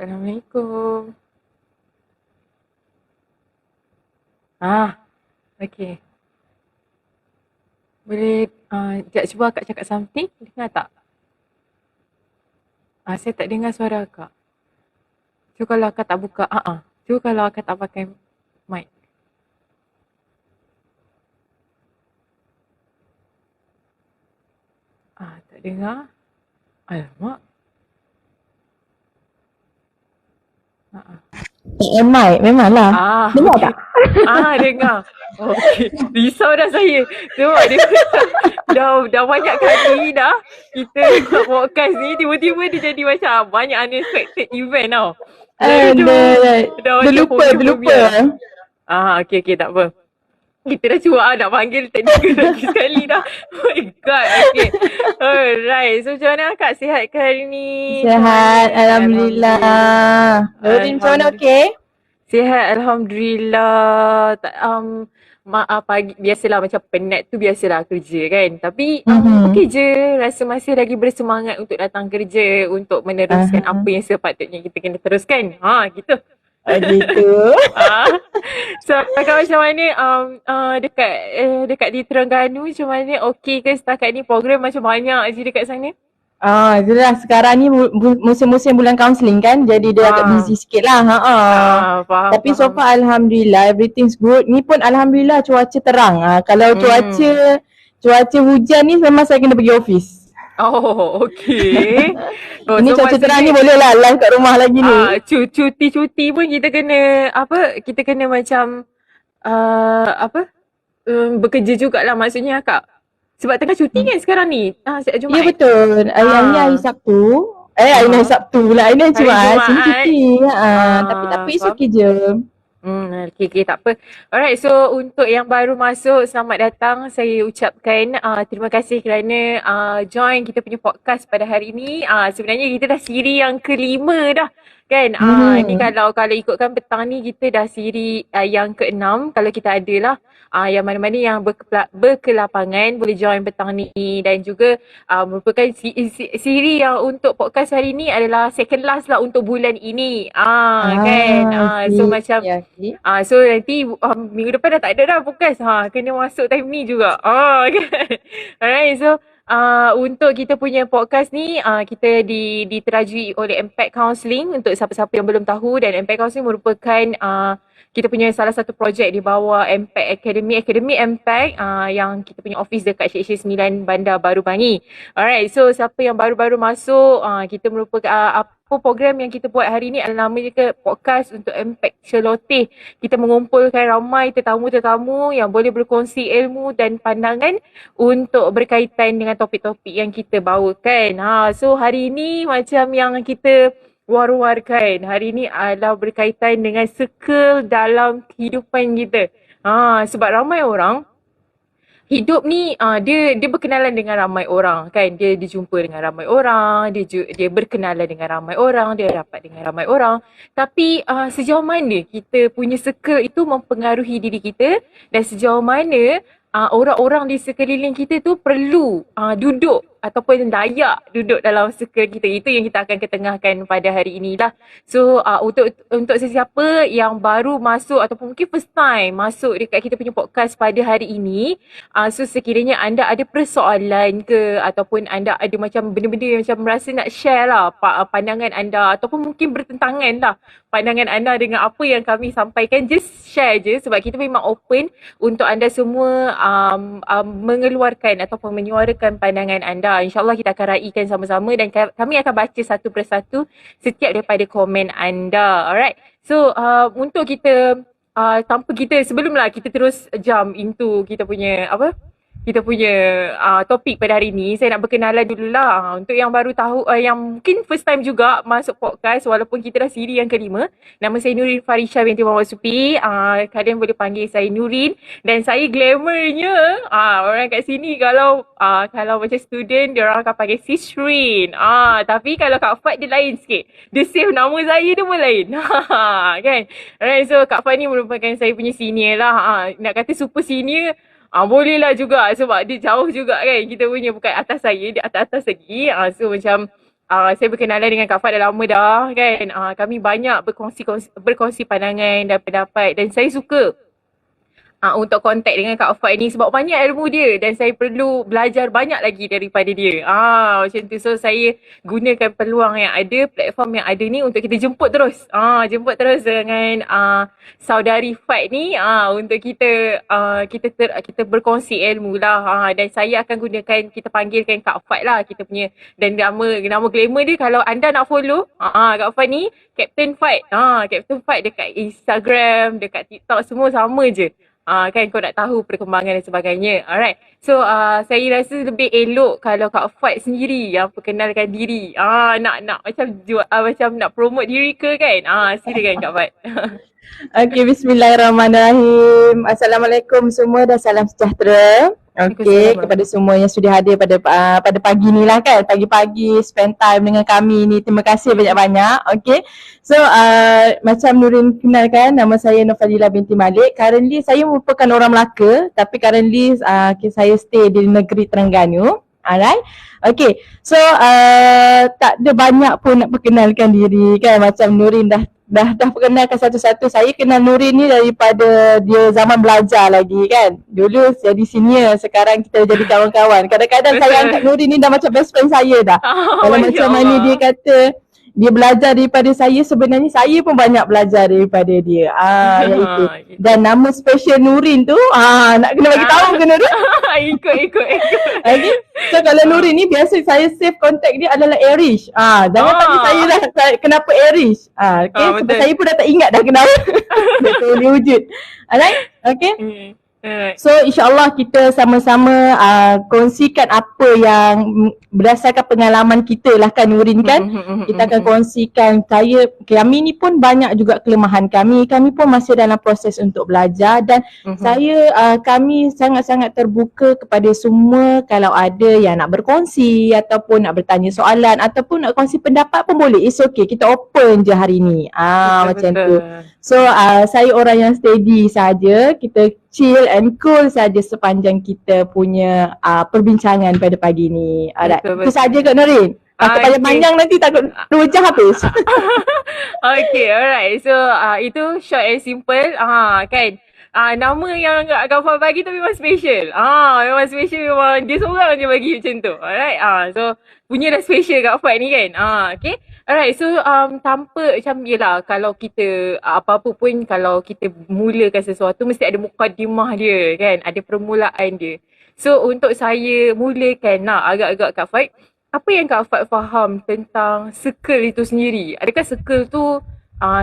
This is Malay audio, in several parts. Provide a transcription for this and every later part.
Assalamualaikum. Ah, okey. Boleh sekejap cuba akak cakap something, dengar tak? Saya tak dengar suara akak. So kalau akak tak buka, so kalau akak tak pakai mic. Tak dengar. Alamak. Tak mic, memanglah. Dengar Okey. tak? Dengar. Okey. Risau dah saya. Sebab dia dah banyak kali dah kita buat podcast ni, tiba-tiba dia jadi macam banyak unexpected event tau. Dah macam Terlupa. Okey, tak apa. Kita dah cuba nak panggil teknikal lagi sekali dah. Oh my god, okay. Alright, so macam mana Kak? Sihat ke hari ni? Sihat, Alhamdulillah. Nurin macam mana, okey? Sihat, Alhamdulillah. Pagi, biasalah macam penat tu biasalah kerja kan. Tapi okey je, rasa masih lagi bersemangat untuk datang kerja, untuk meneruskan apa yang sepatutnya kita kena teruskan. Gitu. Gitu. So kakak macam mana dekat di Terengganu, macam mana, okey ke setakat ni? Program macam banyak je dekat sana. Itulah sekarang ni musim-musim bulan kaunseling kan, jadi dia agak busy sikit lah. Faham. Tapi so far Alhamdulillah everything's good. Ni pun Alhamdulillah cuaca terang. Kalau cuaca hujan ni memang saya kena pergi office. Okey. Ini so cuaca terang ni boleh lah live kat rumah lagi ni. Cuti pun kita kena kita kena macam bekerja jugalah maksudnya Kak. Sebab tengah cuti kan sekarang ni. Jumaat. Ya betul. Hari ni hari Sabtu. Hari Sabtu pula. Hari ni Jumaat. Sini cuti. Tapi it's okay je. Okay, tak apa. Alright, so untuk yang baru masuk, selamat datang. Saya ucapkan terima kasih kerana join kita punya podcast pada hari ini. Sebenarnya kita dah siri yang kelima dah kan. Ni kalau ikutkan petang ni kita dah siri yang keenam kalau kita ada lah. Yang mana-mana yang berkelapangan boleh join petang ni, dan juga merupakan siri yang untuk podcast hari ni adalah second last lah untuk bulan ini. Kan. So macam so nanti minggu depan dah tak ada dah podcast. Kena masuk time ni juga. Kan. Alright, so untuk kita punya podcast ni kita diterajui oleh Impact Counselling. Untuk siapa-siapa yang belum tahu, dan Impact Counselling merupakan kita punya salah satu projek di bawah Impact Academy Impact yang kita punya office dekat Syekh 9 Bandar Baru Bangi. Alright, so siapa yang baru-baru masuk, kita merupakan apa program yang kita buat hari ni adalah namanya ke podcast untuk Impact Celoteh. Kita mengumpulkan ramai tetamu-tetamu yang boleh berkongsi ilmu dan pandangan untuk berkaitan dengan topik-topik yang kita bawakan. So hari ni macam yang kita war-warkan hari ni adalah berkaitan dengan circle dalam kehidupan kita. Sebab ramai orang hidup ni dia berkenalan dengan ramai orang kan. Dia jumpa dengan ramai orang, dia berkenalan dengan ramai orang, dia rapat dengan ramai orang. Tapi sejauh mana kita punya circle itu mempengaruhi diri kita, dan sejauh mana orang-orang di sekeliling kita tu perlu duduk ataupun layak duduk dalam circle kita. Itu yang kita akan ketengahkan pada hari inilah. So untuk sesiapa yang baru masuk ataupun mungkin first time masuk dekat kita punya podcast pada hari ini, so sekiranya anda ada persoalan ke, ataupun anda ada macam benda-benda yang macam merasa nak share lah pandangan anda, ataupun mungkin bertentangan lah pandangan anda dengan apa yang kami sampaikan, just share je. Sebab kita memang open untuk anda semua mengeluarkan ataupun menyuarakan pandangan anda. InsyaAllah kita akan raikan sama-sama, dan kami akan baca satu persatu setiap daripada komen anda. Alright, so untuk kita tanpa kita, sebelumlah kita terus jump into kita punya topik pada hari ini, saya nak berkenalan dululah. Untuk yang baru tahu, yang mungkin first time juga masuk podcast walaupun kita dah siri yang kelima, nama saya Nurin Farisha binti Muhammad Supi. Kalian boleh panggil saya Nurin, dan saya glamournya orang kat sini kalau macam student dia orang akan panggil Sisrin. Tapi kalau Kak Fat dia lain sikit. Dia save nama saya dia pun lain. Kan? Alright, so Kak Fat ni merupakan saya punya senior lah. Nak kata super senior boleh lah juga, sebab dia jauh juga kan. Kita punya bukan atas saya, dia atas-atas lagi. So macam Saya berkenalan dengan Kak Fat dah lama dah kan. Kami banyak berkongsi pandangan dan pendapat dan saya suka untuk kontak dengan Kak Fat ni sebab banyak ilmu dia dan saya perlu belajar banyak lagi daripada dia. Macam tu. So saya gunakan peluang yang ada, platform yang ada ni untuk kita jemput terus. Jemput terus dengan saudari Fat ni untuk kita berkongsi ilmu lah. Dan saya akan gunakan, kita panggilkan Kak Fat lah kita punya, dan nama glamour dia kalau anda nak follow Kak Fat ni Captain Fat. Captain Fat dekat Instagram, dekat TikTok semua sama je. Kan kau nak tahu perkembangan dan sebagainya. Alright. So saya rasa lebih elok kalau Kak Fat sendiri yang perkenalkan diri. Nak macam macam nak promote diri ke kan? Silakan Kak Fat. Okay, bismillahirrahmanirrahim. Assalamualaikum semua dan salam sejahtera. Okay, kepada semua yang sudah hadir pada pagi ni lah kan, pagi-pagi spend time dengan kami ni, terima kasih banyak-banyak. Okay, so macam Nurin kenalkan, nama saya Nurfadilah binti Malik. Currently saya merupakan orang Melaka, tapi currently saya stay di negeri Terengganu. Alright, okay, so tak ada banyak pun nak perkenalkan diri kan, macam Nurin dah perkenalkan satu-satu. Saya kenal Nurin ni daripada dia zaman belajar lagi kan. Dulu jadi senior, sekarang kita jadi kawan-kawan. Kadang-kadang saya anggap Nurin ni dah macam best friend saya dah. Kalau macam mana dia kata dia belajar daripada saya, sebenarnya saya pun banyak belajar daripada dia. Iaitu. Dan nama special Nurin tu nak kena bagi tahu ke Nurin? Ikut. Okay. So kalau Nurin ni biasa saya save contact dia adalah Arish. Jangan tanya saya lah kenapa Arish. Okay, sebab saya pun dah tak ingat dah kenapa. Dia boleh wujud. Alright, okay. So insyaAllah kita sama-sama kongsikan apa yang berdasarkan pengalaman kita lah kan Nurin kan. Kita akan kongsikan kami ni pun banyak juga kelemahan kami. Kami pun masih dalam proses untuk belajar dan kami sangat-sangat terbuka kepada semua. Kalau ada yang nak berkongsi ataupun nak bertanya soalan ataupun nak kongsi pendapat pun boleh. It's okay, kita open je hari ni. Macam tu. So saya orang yang steady saja. Kita chill and cool saja sepanjang kita punya perbincangan pada pagi ni. Alright, itu saja Kak Nurin. Takut panjang-panjang nanti takut 2 jam habis. Okay, alright. So itu short and simple. Kan. Nama yang Kak Fat bagi tu memang special. Memang special, memang dia seorang je bagi macam tu. Alright. So punya dah special Kak Fat ni kan. Okay. Alright, so tanpa macam yelah, kalau kita apa-apa pun, kalau kita mulakan sesuatu mesti ada mukadimah dia kan, ada permulaan dia. So untuk saya mulakan agak-agak Kak Fat, apa yang Kak Fat faham tentang circle itu sendiri? Adakah circle tu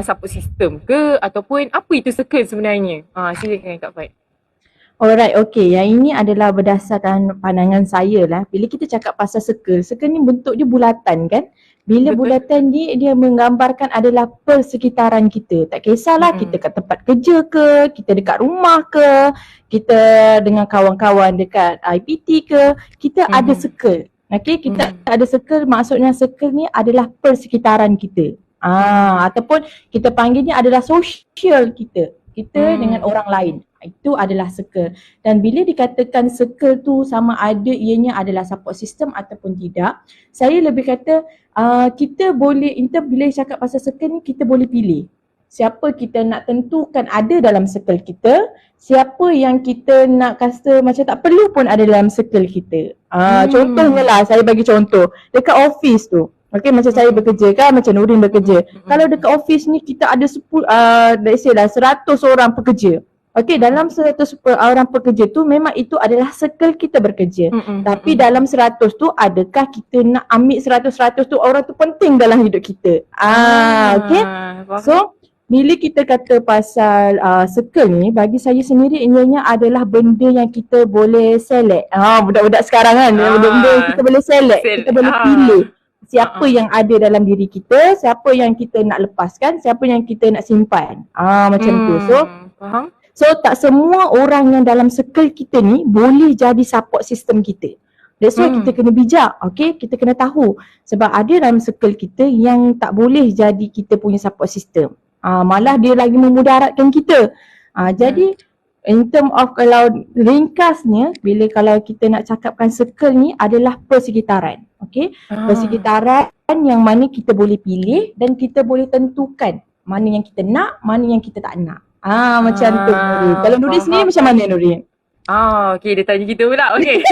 support system ke ataupun apa itu circle sebenarnya? Silakan Kak Fat. Alright, okay. Yang ini adalah berdasarkan pandangan saya lah. Bila kita cakap pasal circle ni bentuk dia bulatan kan. Bila bulatan dia menggambarkan adalah persekitaran kita. Tak kisahlah kita kat tempat kerja ke, kita dekat rumah ke, kita dengan kawan-kawan dekat IPT ke, kita ada circle. Okay, kita ada circle, maksudnya circle ni adalah persekitaran kita. Ataupun kita panggilnya adalah sosial kita. Kita dengan orang lain. Itu adalah circle. Dan bila dikatakan circle tu sama ada ianya adalah support system ataupun tidak, saya lebih kata kita boleh, bila cakap pasal circle ni kita boleh pilih siapa kita nak tentukan ada dalam circle kita, siapa yang kita nak kata macam tak perlu pun ada dalam circle kita. Contohnya lah, saya bagi contoh dekat office tu. Okay, macam saya bekerja kan, macam Nurin bekerja. Kalau dekat office ni kita ada 100 orang pekerja. Okay, dalam 100 orang pekerja tu memang itu adalah circle kita bekerja. Tapi dalam 100 tu adakah kita nak ambil 100 tu orang tu penting dalam hidup kita? Okay. So bila kita kata pasal circle ni, bagi saya sendiri ianya adalah benda yang kita boleh select. Budak-budak sekarang kan, benda-benda yang kita boleh select, kita boleh pilih. Siapa yang ada dalam diri kita, siapa yang kita nak lepaskan, siapa yang kita nak simpan. Macam tu. So tak semua orang yang dalam circle kita ni boleh jadi support system kita. That's why kita kena bijak, okay? Kita kena tahu. Sebab ada dalam circle kita yang tak boleh jadi kita punya support system. Malah dia lagi memudaratkan kita. Jadi in term of kalau ringkasnya, kalau kita nak cakapkan circle ni adalah persekitaran. Okay, persekitaran yang mana kita boleh pilih dan kita boleh tentukan mana yang kita nak, mana yang kita tak nak. Macam tu Nurin. Kalau Nurin sendiri macam mana Nurin? Okay, dia tanya kita pula. Okay.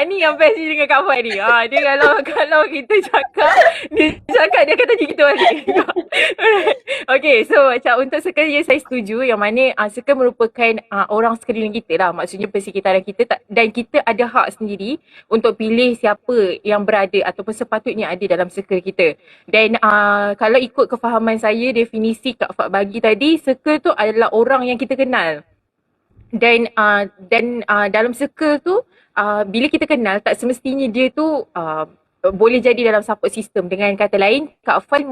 Ni yang best ni dengan Kak Fat ni. Dia kalau kita cakap, dia akan tanya kita balik. Okay, so macam untuk circle yang saya setuju, yang mana circle merupakan orang sekeliling kita lah. Maksudnya persekitaran kita, dan kita ada hak sendiri untuk pilih siapa yang berada ataupun sepatutnya ada dalam circle kita. Dan kalau ikut kefahaman saya, definisi Kak Fat bagi tadi, circle tu adalah orang yang kita kenal. Dan dalam circle tu, bila kita kenal, tak semestinya dia tu boleh jadi dalam support system. Dengan kata lain, Kak Fan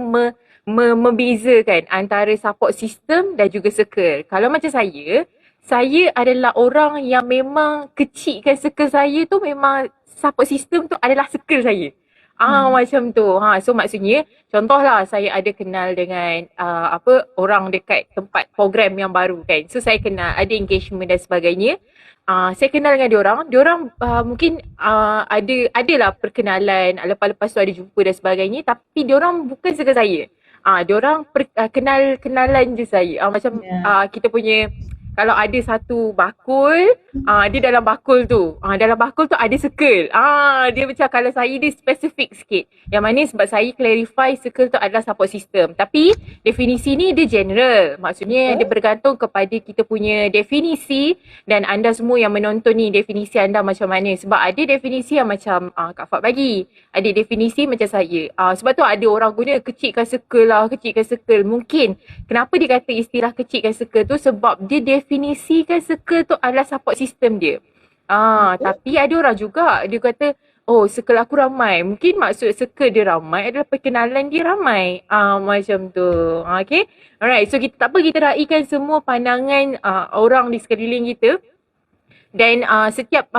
membezakan antara support system dan juga circle. Kalau macam saya adalah orang yang memang kecilkan circle saya tu, memang support system tu adalah circle saya. Macam tu. So maksudnya, contohlah saya ada kenal dengan orang dekat tempat program yang baru kan. So saya kenal, ada engagement dan sebagainya. Saya kenal dengan diorang mungkin adalah perkenalan, lepas tu ada jumpa dan sebagainya, tapi diorang bukan circle saya. Diorang kenalan je saya. Macam kita punya, kalau ada satu bakul, dia dalam bakul tu. Dalam bakul tu ada circle. Dia macam kalau saya dia spesifik sikit. Yang mana sebab saya clarify circle tu adalah support system. Tapi definisi ni dia general. Maksudnya dia bergantung kepada kita punya definisi dan anda semua yang menonton ni definisi anda macam mana. Sebab ada definisi yang macam Kak Fat bagi. Ada definisi macam saya. Sebab tu ada orang guna kecilkan circle lah, kecilkan circle. Mungkin kenapa dia kata istilah kecilkan circle tu sebab dia definisikan circle tu adalah support system dia. Tapi ada orang juga dia kata, circle aku ramai. Mungkin maksud circle dia ramai adalah perkenalan dia ramai. Macam tu. Okay. Alright. So kita tak apa, kita raikan semua pandangan orang di sekeliling kita. Dan setiap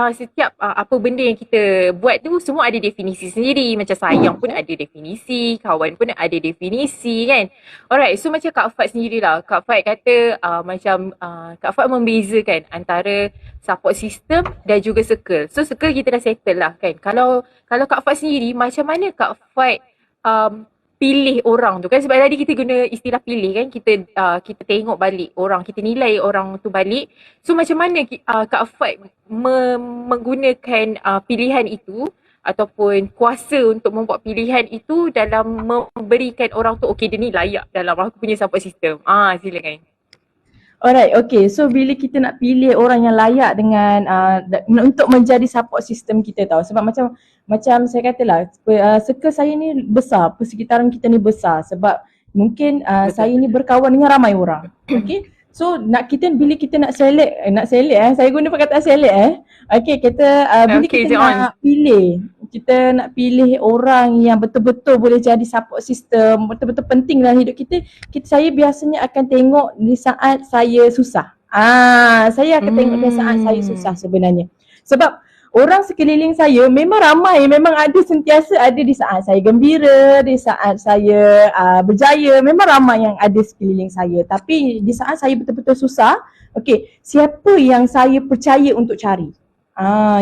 apa benda yang kita buat tu semua ada definisi sendiri. Macam sayang pun ada definisi, kawan pun ada definisi kan. Alright, so macam Kak Fat sendirilah. Kak Fat kata Kak Fat membezakan antara support system dan juga circle. So circle kita dah settle lah kan. Kalau Kak Fat sendiri, macam mana Kak Fat pilih orang tu kan, sebab tadi kita guna istilah pilih kan, kita tengok balik orang, kita nilai orang tu balik. So macam mana Kak Fat menggunakan pilihan itu ataupun kuasa untuk membuat pilihan itu dalam memberikan orang tu, okay dia ni layak dalam aku punya support system. Silakan. Alright, okay. So bila kita nak pilih orang yang layak dengan untuk menjadi support system kita tau. Sebab macam saya katalah, circle saya ni besar, persekitaran kita ni besar. Sebab mungkin saya ni berkawan dengan ramai orang. Okay. So bila kita nak select, saya guna perkataan select Okay, bila kita nak pilih orang yang betul-betul boleh jadi support system, betul-betul penting dalam hidup kita, saya biasanya akan tengok di saat saya susah. Saya akan tengok di saat saya susah sebenarnya. Sebab orang sekeliling saya memang ramai, memang sentiasa ada di saat saya gembira, di saat saya berjaya, memang ramai yang ada sekeliling saya. Tapi di saat saya betul-betul susah, okay, siapa yang saya percaya untuk cari?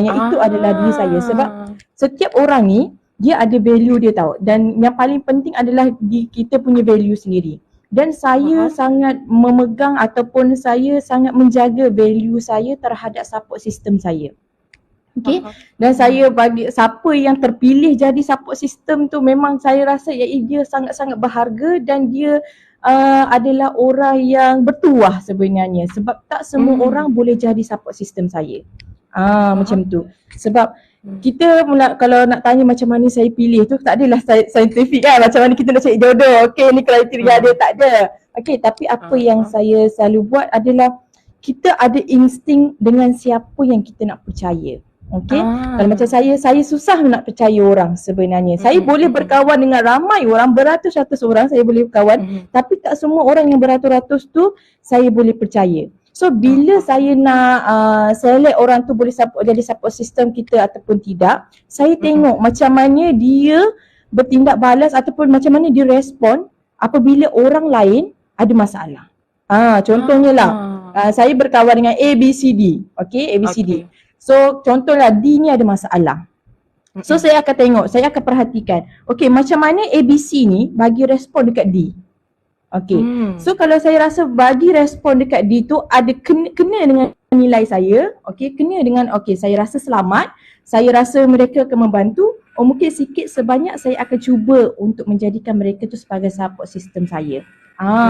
Yang itu adalah diri saya. Sebab setiap orang ni, dia ada value dia tahu. Dan yang paling penting adalah kita punya value sendiri. Dan saya sangat memegang ataupun saya sangat menjaga value saya terhadap support system saya. Okay. Dan saya bagi siapa yang terpilih jadi support system tu, memang saya rasa dia sangat-sangat berharga dan dia adalah orang yang bertuah sebenarnya. Sebab tak semua orang boleh jadi support system saya. Macam tu. Sebab kita kalau nak tanya macam mana saya pilih tu, tak adalah scientific kan, macam mana kita nak cari jodoh. Okay, ni kriteria dia, tak ada. Okay, tapi apa yang saya selalu buat adalah kita ada insting dengan siapa yang kita nak percaya. Okay, kalau macam saya susah nak percaya orang sebenarnya. Saya boleh berkawan dengan ramai orang, beratus-ratus orang saya boleh berkawan, tapi tak semua orang yang beratus-ratus tu saya boleh percaya. So bila saya nak select orang tu boleh jadi support system kita ataupun tidak, saya tengok macam mana dia bertindak balas ataupun macam mana dia respon apabila orang lain ada masalah. Contohnya lah, Saya berkawan dengan A, B, C, D. Okay, A, B, C, D. Okay. So contohlah D ni ada masalah. So saya akan tengok, saya akan perhatikan. Okay, macam mana A, B, C ni bagi respon dekat D. Okay, so kalau saya rasa bagi respon dekat D tu ada kena dengan nilai saya, okay, kena dengan saya rasa selamat, saya rasa mereka akan membantu, mungkin sikit sebanyak saya akan cuba untuk menjadikan mereka tu sebagai support system saya.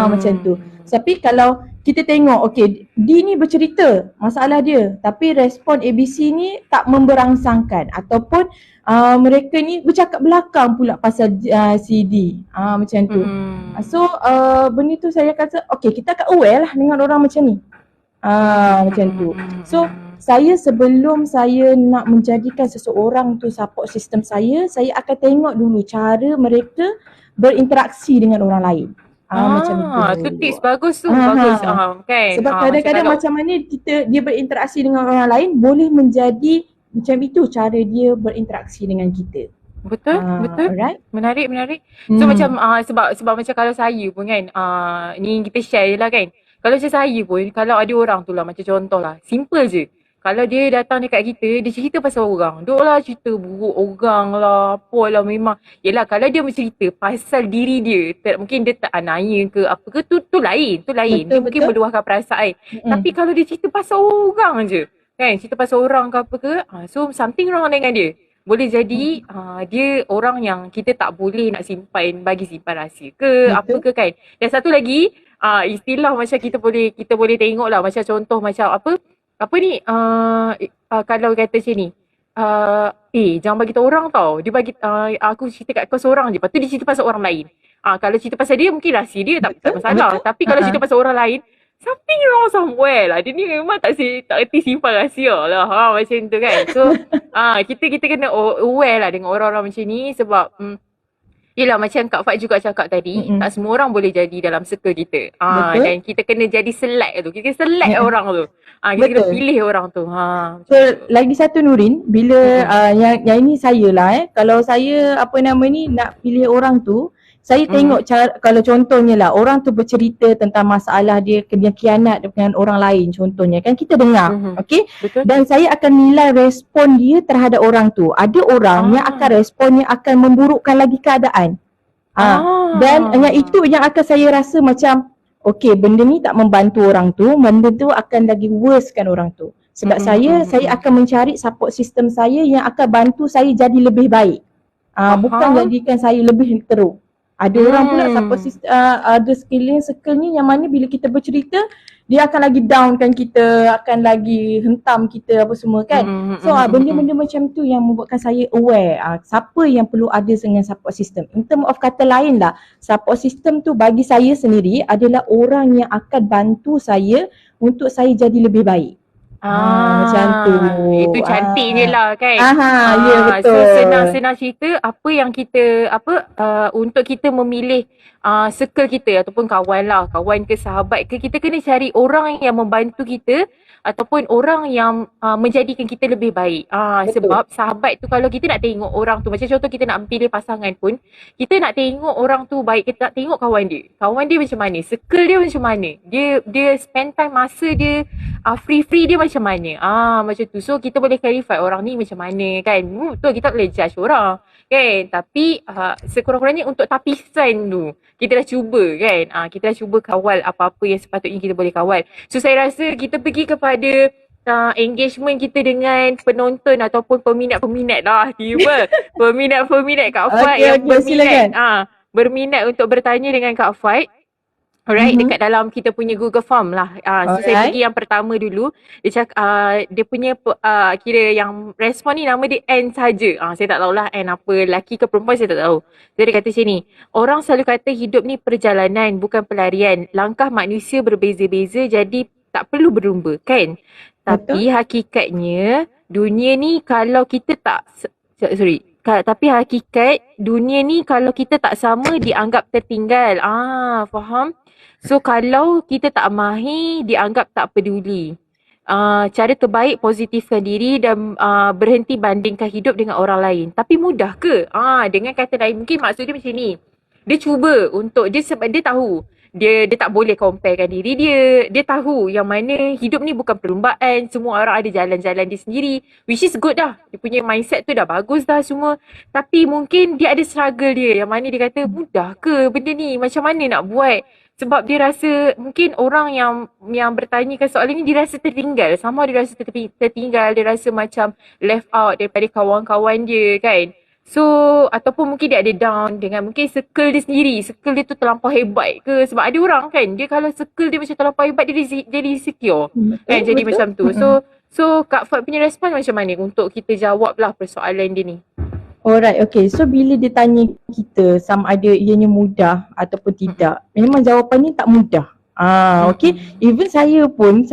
Macam tu. Tapi kalau kita tengok, okay, D ni bercerita masalah dia, tapi respon ABC ni tak memberangsangkan ataupun mereka ni bercakap belakang pula pasal CD. Macam tu. So benda tu saya kata, okay, kita akan aware lah dengan orang macam ni. Macam tu. So saya sebelum saya nak menjadikan seseorang tu support system saya akan tengok dulu cara mereka berinteraksi dengan orang lain. Macam tu tips bagus tu. Bagus kan. Sebab kadang-kadang macam mana dia berinteraksi dengan orang lain boleh menjadi macam itu cara dia berinteraksi dengan kita. Betul. Alright. Menarik. So macam sebab macam kalau saya pun kan, ni kita share je lah kan. Kalau macam saya pun, kalau ada orang tu lah, macam contoh lah, simple je. Kalau dia datang dekat kita, dia cerita pasal orang. Duk lah cerita buruk orang lah, apalah memang. Yelah, kalau dia bercerita pasal diri dia, mungkin dia tak nanya ke apa ke, tu lain. Dia mungkin meluahkan perasaan. Tapi kalau dia cerita pasal orang je, kan, cerita pasal orang ke apa ke, so something wrong dengan dia. Boleh jadi dia orang yang kita tak boleh nak simpan rahsia ke apa ke kan. Dan satu lagi, istilah macam kita boleh tengok lah, macam contoh macam apa ni, kalau kata macam ni, jangan bagi tahu orang tau. Dia bagi aku cerita kat kau seorang je, lepas tu dia cerita pasal orang lain. Kalau cerita pasal dia mungkin rahsia dia tak masalah. Tapi kalau cerita pasal orang lain, something wrong somewhere lah. Dia ni memang tak erti simpan rahsia lah. Macam tu kan. So kita kena aware lah dengan orang-orang macam ni sebab yelah macam Kak Fat juga cakap tadi, tak semua orang boleh jadi dalam circle kita. Dan kita kena jadi select tu. Kita select orang tu. Kita kena pilih orang tu. So lagi satu Nurin, bila yang ini saya lah kalau saya nak pilih orang tu, saya tengok cara, kalau contohnya lah orang tu bercerita tentang masalah dia kena khianat dengan orang lain contohnya kan, kita dengar, okay? Dan saya akan nilai respon dia terhadap orang tu. Ada orang yang akan responnya akan memburukkan lagi keadaan. Dan yang itu yang akan saya rasa macam okay, benda ni tak membantu orang tu, benda tu akan lagi worsekan orang tu. Sebab saya akan mencari support system saya yang akan bantu saya jadi lebih baik. Bukan jadikan saya lebih teruk. Ada orang pula support system, ada circle ni yang mana bila kita bercerita, dia akan lagi downkan kita, akan lagi hentam kita apa semua kan. So benda-benda macam tu yang membuatkan saya aware siapa yang perlu ada dengan support system. In term of kata lain lah, support system tu bagi saya sendiri adalah orang yang akan bantu saya untuk saya jadi lebih baik. Macam tu. Itu cantiknya lah kan. Ya betul. So senang cerita apa yang kita untuk kita memilih circle kita ataupun kawan ke sahabat ke, kita kena cari orang yang membantu kita ataupun orang yang menjadikan kita lebih baik. Sebab sahabat tu, kalau kita nak tengok orang tu, macam contoh kita nak pilih pasangan pun, kita nak tengok orang tu baik, kita nak tengok kawan dia macam mana, circle dia macam mana, dia spend time masa dia free dia macam mana, macam tu. So kita boleh clarify orang ni macam mana kan. Betul, kita tak boleh judge orang kan, tapi sekurang-kurangnya untuk tapisan tu kita dah cuba kan. Kita dah cuba kawal apa-apa yang sepatutnya kita boleh kawal. So saya rasa kita pergi kepada engagement kita dengan penonton ataupun peminat-peminat lah. Tiba peminat-peminat Kak Fat yang berminat untuk bertanya dengan Kak Fat. Alright, dekat dalam kita punya Google Form lah. So saya pergi yang pertama dulu. Dia cakap dia punya kira yang respon ni nama dia N saja. Saya tak tahulah N apa, lelaki ke perempuan saya tak tahu. So dia kata sini, orang selalu kata hidup ni perjalanan bukan pelarian. Langkah manusia berbeza-beza jadi tak perlu berlumba kan. Tapi hakikatnya dunia ni kalau kita tak tapi hakikat dunia ni kalau kita tak sama dianggap tertinggal. Faham? So kalau kita tak mahir dianggap tak peduli. Cara terbaik positifkan diri dan berhenti bandingkan hidup dengan orang lain. Tapi mudah ke? Dengan kata lain mungkin maksud dia macam ni. Dia cuba untuk dia sebab dia tahu dia tak boleh comparekan diri dia. Dia tahu yang mana hidup ni bukan perlumbaan, semua orang ada jalan-jalan dia sendiri, which is good dah. Dia punya mindset tu dah bagus dah semua. Tapi mungkin dia ada struggle dia, yang mana dia kata mudah ke benda ni, macam mana nak buat. Sebab dia rasa mungkin orang yang bertanyakan soalan ni dia rasa tertinggal. Sama dia rasa tertinggal, dia rasa macam left out daripada kawan-kawan dia kan. So, ataupun mungkin dia ada down dengan mungkin circle dia sendiri. Circle dia tu terlampau hebat ke. Sebab ada orang kan, dia kalau circle dia macam terlampau hebat, dia jadi insecure. Kan, jadi betul. macam tu. So Kak Fat punya respon macam mana untuk kita jawab lah persoalan dia ni? Alright, okay. So bila dia tanya kita sama ada ianya mudah ataupun tidak, memang jawapannya tak mudah. Okay. Even saya pun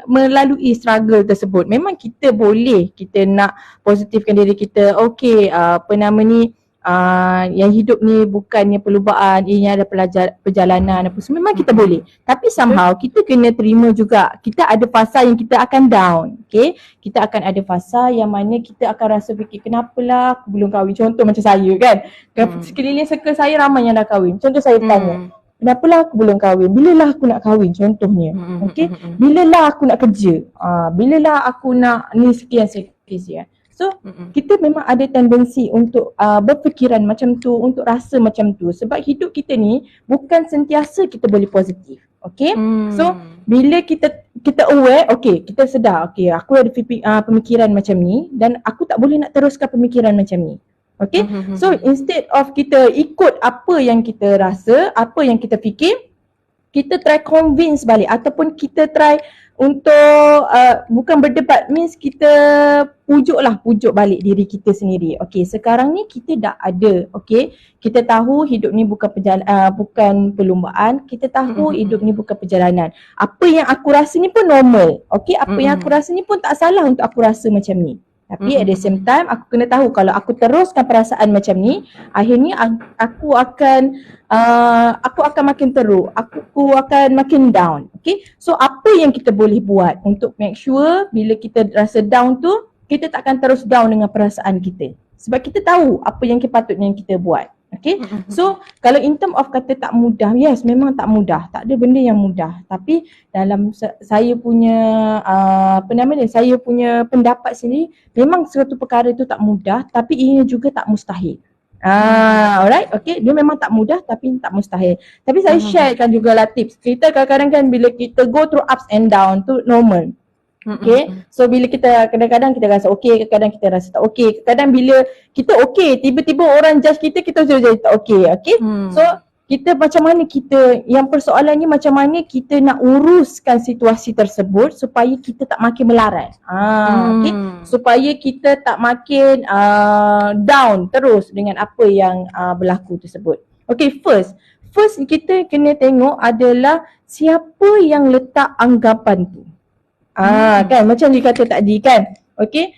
melalui struggle tersebut. Memang kita boleh, kita nak positifkan diri kita. Okay, yang hidup ni bukannya perlumbaan, ianya ada perjalanan apa semua. Memang kita boleh. Tapi somehow kita kena terima juga, kita ada fasa yang kita akan down. Okay. Kita akan ada fasa yang mana kita akan rasa fikir, kenapalah aku belum kahwin. Contoh macam saya kan. Sekeliling circle saya ramai yang dah kahwin. Contoh saya tanya, kenapalah aku belum kahwin? Bilalah aku nak kahwin contohnya. Okey. Bilalah aku nak kerja? Bilalah aku nak ni sekian. So kita memang ada tendensi untuk berfikiran macam tu, untuk rasa macam tu. Sebab hidup kita ni bukan sentiasa kita boleh positif. Okey. So bila kita aware, okey, kita sedar, okey, aku ada pemikiran macam ni dan aku tak boleh nak teruskan pemikiran macam ni. Okay, so instead of kita ikut apa yang kita rasa, apa yang kita fikir, kita try convince balik ataupun kita try untuk bukan berdebat, means kita pujuk balik diri kita sendiri. Okay, sekarang ni kita dah ada, okay, kita tahu hidup ni bukan perlumbaan, kita tahu hidup ni bukan perjalanan. Apa yang aku rasa ni pun normal, okay, apa yang aku rasa ni pun tak salah untuk aku rasa macam ni. Tapi at the same time aku kena tahu kalau aku teruskan perasaan macam ni, akhirnya aku akan makin teruk, aku akan makin down. Okay, so apa yang kita boleh buat untuk make sure bila kita rasa down tu, kita tak akan terus down dengan perasaan kita. Sebab kita tahu apa yang patutnya kita buat. Okay, so kalau in term of kata tak mudah, yes memang tak mudah, tak ada benda yang mudah. Tapi dalam saya punya saya punya pendapat sendiri, memang suatu perkara itu tak mudah tapi ia juga tak mustahil. Alright, okay, dia memang tak mudah tapi tak mustahil. Tapi saya sharekan jugalah tips. Kita kadang-kadang kan bila kita go through ups and down tu normal. Okay, so bila kita kadang-kadang kita rasa okay, kadang-kadang kita rasa tak okay. Kadang bila kita okay, tiba-tiba orang judge kita sudah jadi tak okay. Okay, so kita macam mana yang persoalannya macam mana kita nak uruskan situasi tersebut supaya kita tak makin melarat. Okay, supaya kita tak makin down terus dengan apa yang berlaku tersebut. Okay, first kita kena tengok adalah siapa yang letak anggapan tu. Kan macam dikata tadi kan. Okey,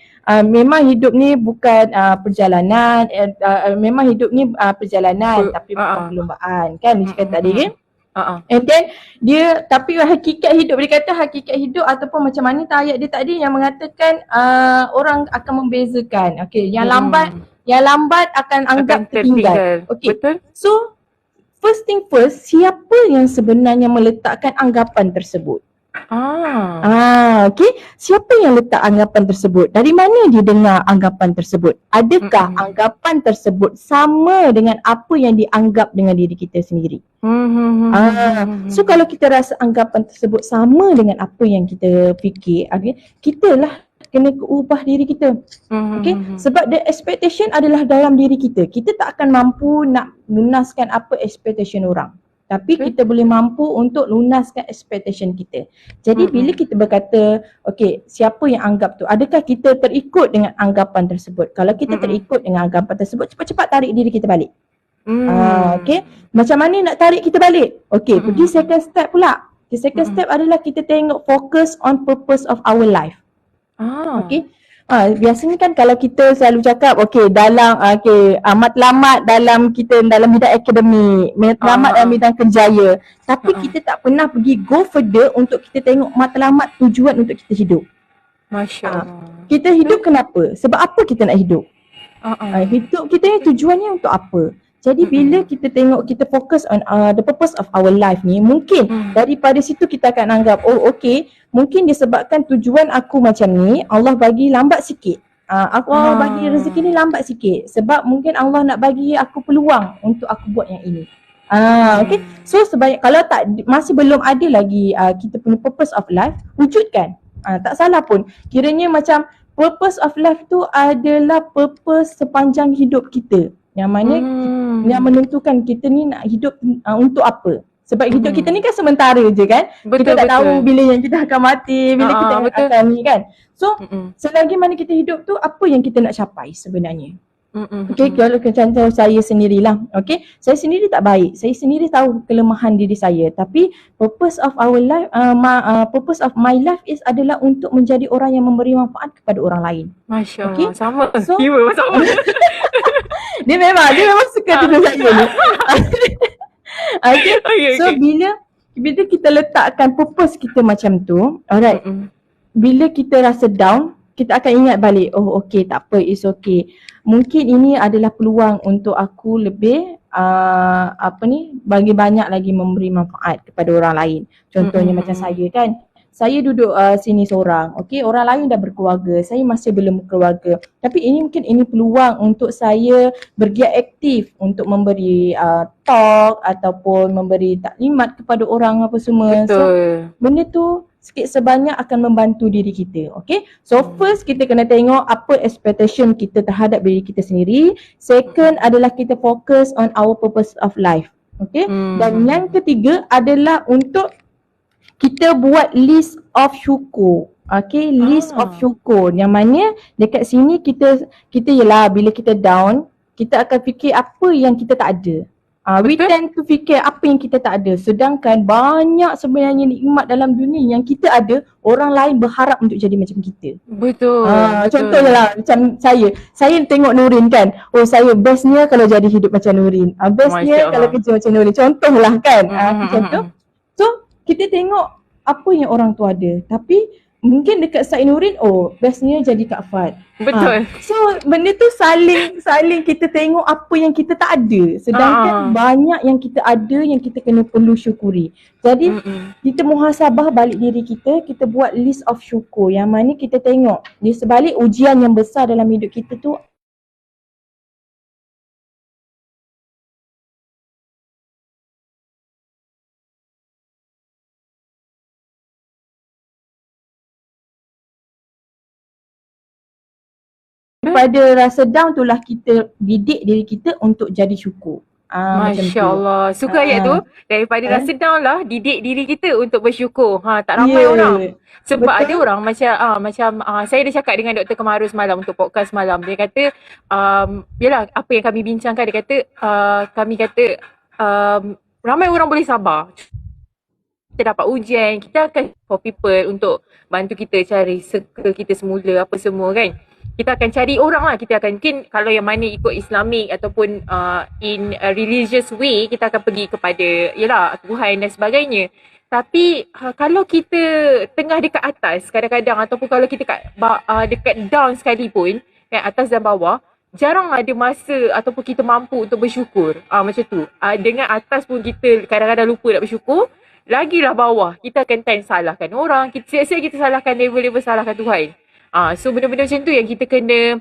memang hidup ni bukan perjalanan, memang hidup ni perjalanan tapi bukan perlombaan kan dikata tadi kan. And then tapi hakikat hidup ataupun macam mana ayat dia tadi yang mengatakan orang akan membezakan. Okey, yang lambat akan anggap tertinggal. Okey, betul. So first thing first, siapa yang sebenarnya meletakkan anggapan tersebut? Okay. Siapa yang letak anggapan tersebut? Dari mana dia dengar anggapan tersebut? Adakah anggapan tersebut sama dengan apa yang dianggap dengan diri kita sendiri? So kalau kita rasa anggapan tersebut sama dengan apa yang kita fikir, kita lah kena ubah diri kita. Okay? Sebab the expectation adalah dalam diri kita. Kita tak akan mampu nak lunaskan apa expectation orang. Tapi kita boleh mampu untuk lunaskan expectation kita. Jadi bila kita berkata, okay, siapa yang anggap tu? Adakah kita terikut dengan anggapan tersebut? Kalau kita terikut dengan anggapan tersebut, cepat-cepat tarik diri kita balik. Okay, macam mana nak tarik kita balik? Okay, pergi second step pula. The second step adalah kita tengok focus on purpose of our life. Okay. Biasanya kan kalau kita selalu cakap matlamat dalam bidang akademik, matlamat dalam bidang kerjaya, tapi kita tak pernah pergi go further untuk kita tengok matlamat tujuan untuk kita hidup. Masya-Allah. Kita hidup kenapa? Sebab apa kita nak hidup? Hidup kita ni tujuannya untuk apa? Jadi bila kita tengok, kita fokus on the purpose of our life ni, mungkin daripada situ kita akan anggap, oh okay, mungkin disebabkan tujuan aku macam ni, Allah bagi lambat sikit. Allah bagi rezeki ni lambat sikit sebab mungkin Allah nak bagi aku peluang untuk aku buat yang ini. Okay. So kalau tak, masih belum ada lagi kita punya purpose of life, wujudkan. Tak salah pun. Kiranya macam purpose of life tu adalah purpose sepanjang hidup kita. Yang mana yang menentukan kita ni nak hidup untuk apa. Sebab hidup kita ni kan sementara je kan. Kita tak tahu bila yang kita akan mati, bila kita akan ni kan. So selagi mana kita hidup tu, apa yang kita nak capai sebenarnya. Okay, kalau contoh saya sendirilah. Okay, saya sendiri tak baik. Saya sendiri tahu kelemahan diri saya. Tapi purpose of our life, purpose of my life adalah untuk menjadi orang yang memberi manfaat kepada orang lain. Masya Allah, sama. So, sama. Dia memang suka tuduh saya ni. Okay. So bila kita letakkan purpose kita macam tu, alright. Bila kita rasa down, kita akan ingat balik, oh okay, tak apa, it's okay. Mungkin ini adalah peluang untuk aku lebih bagi banyak lagi memberi manfaat kepada orang lain. Contohnya macam saya kan. Saya duduk sini seorang, okay, orang lain dah berkeluarga, saya masih belum berkeluarga. Tapi mungkin ini peluang untuk saya bergiat aktif untuk memberi talk ataupun memberi taklimat kepada orang apa semua. Betul. So benda tu sikit sebanyak akan membantu diri kita, okay. So first kita kena tengok apa expectation kita terhadap diri kita sendiri. Second adalah kita fokus on our purpose of life, okay. Dan yang ketiga adalah untuk kita buat list of syukur. Okay, list of syukur. Yang mana dekat sini kita ialah bila kita down, kita akan fikir apa yang kita tak ada. We tend to fikir apa yang kita tak ada. Sedangkan banyak sebenarnya nikmat dalam dunia yang kita ada, orang lain berharap untuk jadi macam kita. Betul. Contohnya lah macam saya tengok Nurin kan. Oh, saya bestnya kalau jadi hidup macam Nurin. Bestnya kalau kerja macam Nurin. Contohlah kan. Macam tu. So kita tengok apa yang orang tu ada. Tapi mungkin dekat Said Nurin, oh bestnya jadi Kak Fad. Betul. So benda tu saling kita tengok apa yang kita tak ada. Sedangkan banyak yang kita ada yang kita kena perlu syukuri. Jadi kita muhasabah balik diri kita buat list of syukur. Yang mana kita tengok di sebalik ujian yang besar dalam hidup kita tu, daripada rasa down tu lah kita didik diri kita untuk jadi syukur. Masya Allah. Suka ayat tu. Daripada rasa down lah, didik diri kita untuk bersyukur. Tak ramai orang. Sebab ada orang macam saya dah cakap dengan Dr. Kemaru semalam untuk podcast malam. Dia kata, yalah apa yang kami bincangkan, dia kata, kami kata ramai orang boleh sabar. Kita dapat ujian, kita akan for people untuk bantu kita cari circle kita semula apa semua kan. Kita akan cari orang lah, kita akan mungkin kalau yang mana ikut Islamic ataupun in a religious way, kita akan pergi kepada yalah Tuhan dan sebagainya. Tapi kalau kita tengah dekat atas kadang-kadang ataupun kalau kita dekat down sekalipun, kan, atas dan bawah, jarang ada masa ataupun kita mampu untuk bersyukur. Macam tu. Dengan atas pun kita kadang-kadang lupa nak bersyukur, lagilah bawah kita akan salahkan orang, kita salahkan level-level salahkan Tuhan. So benda-benda macam tu yang kita kena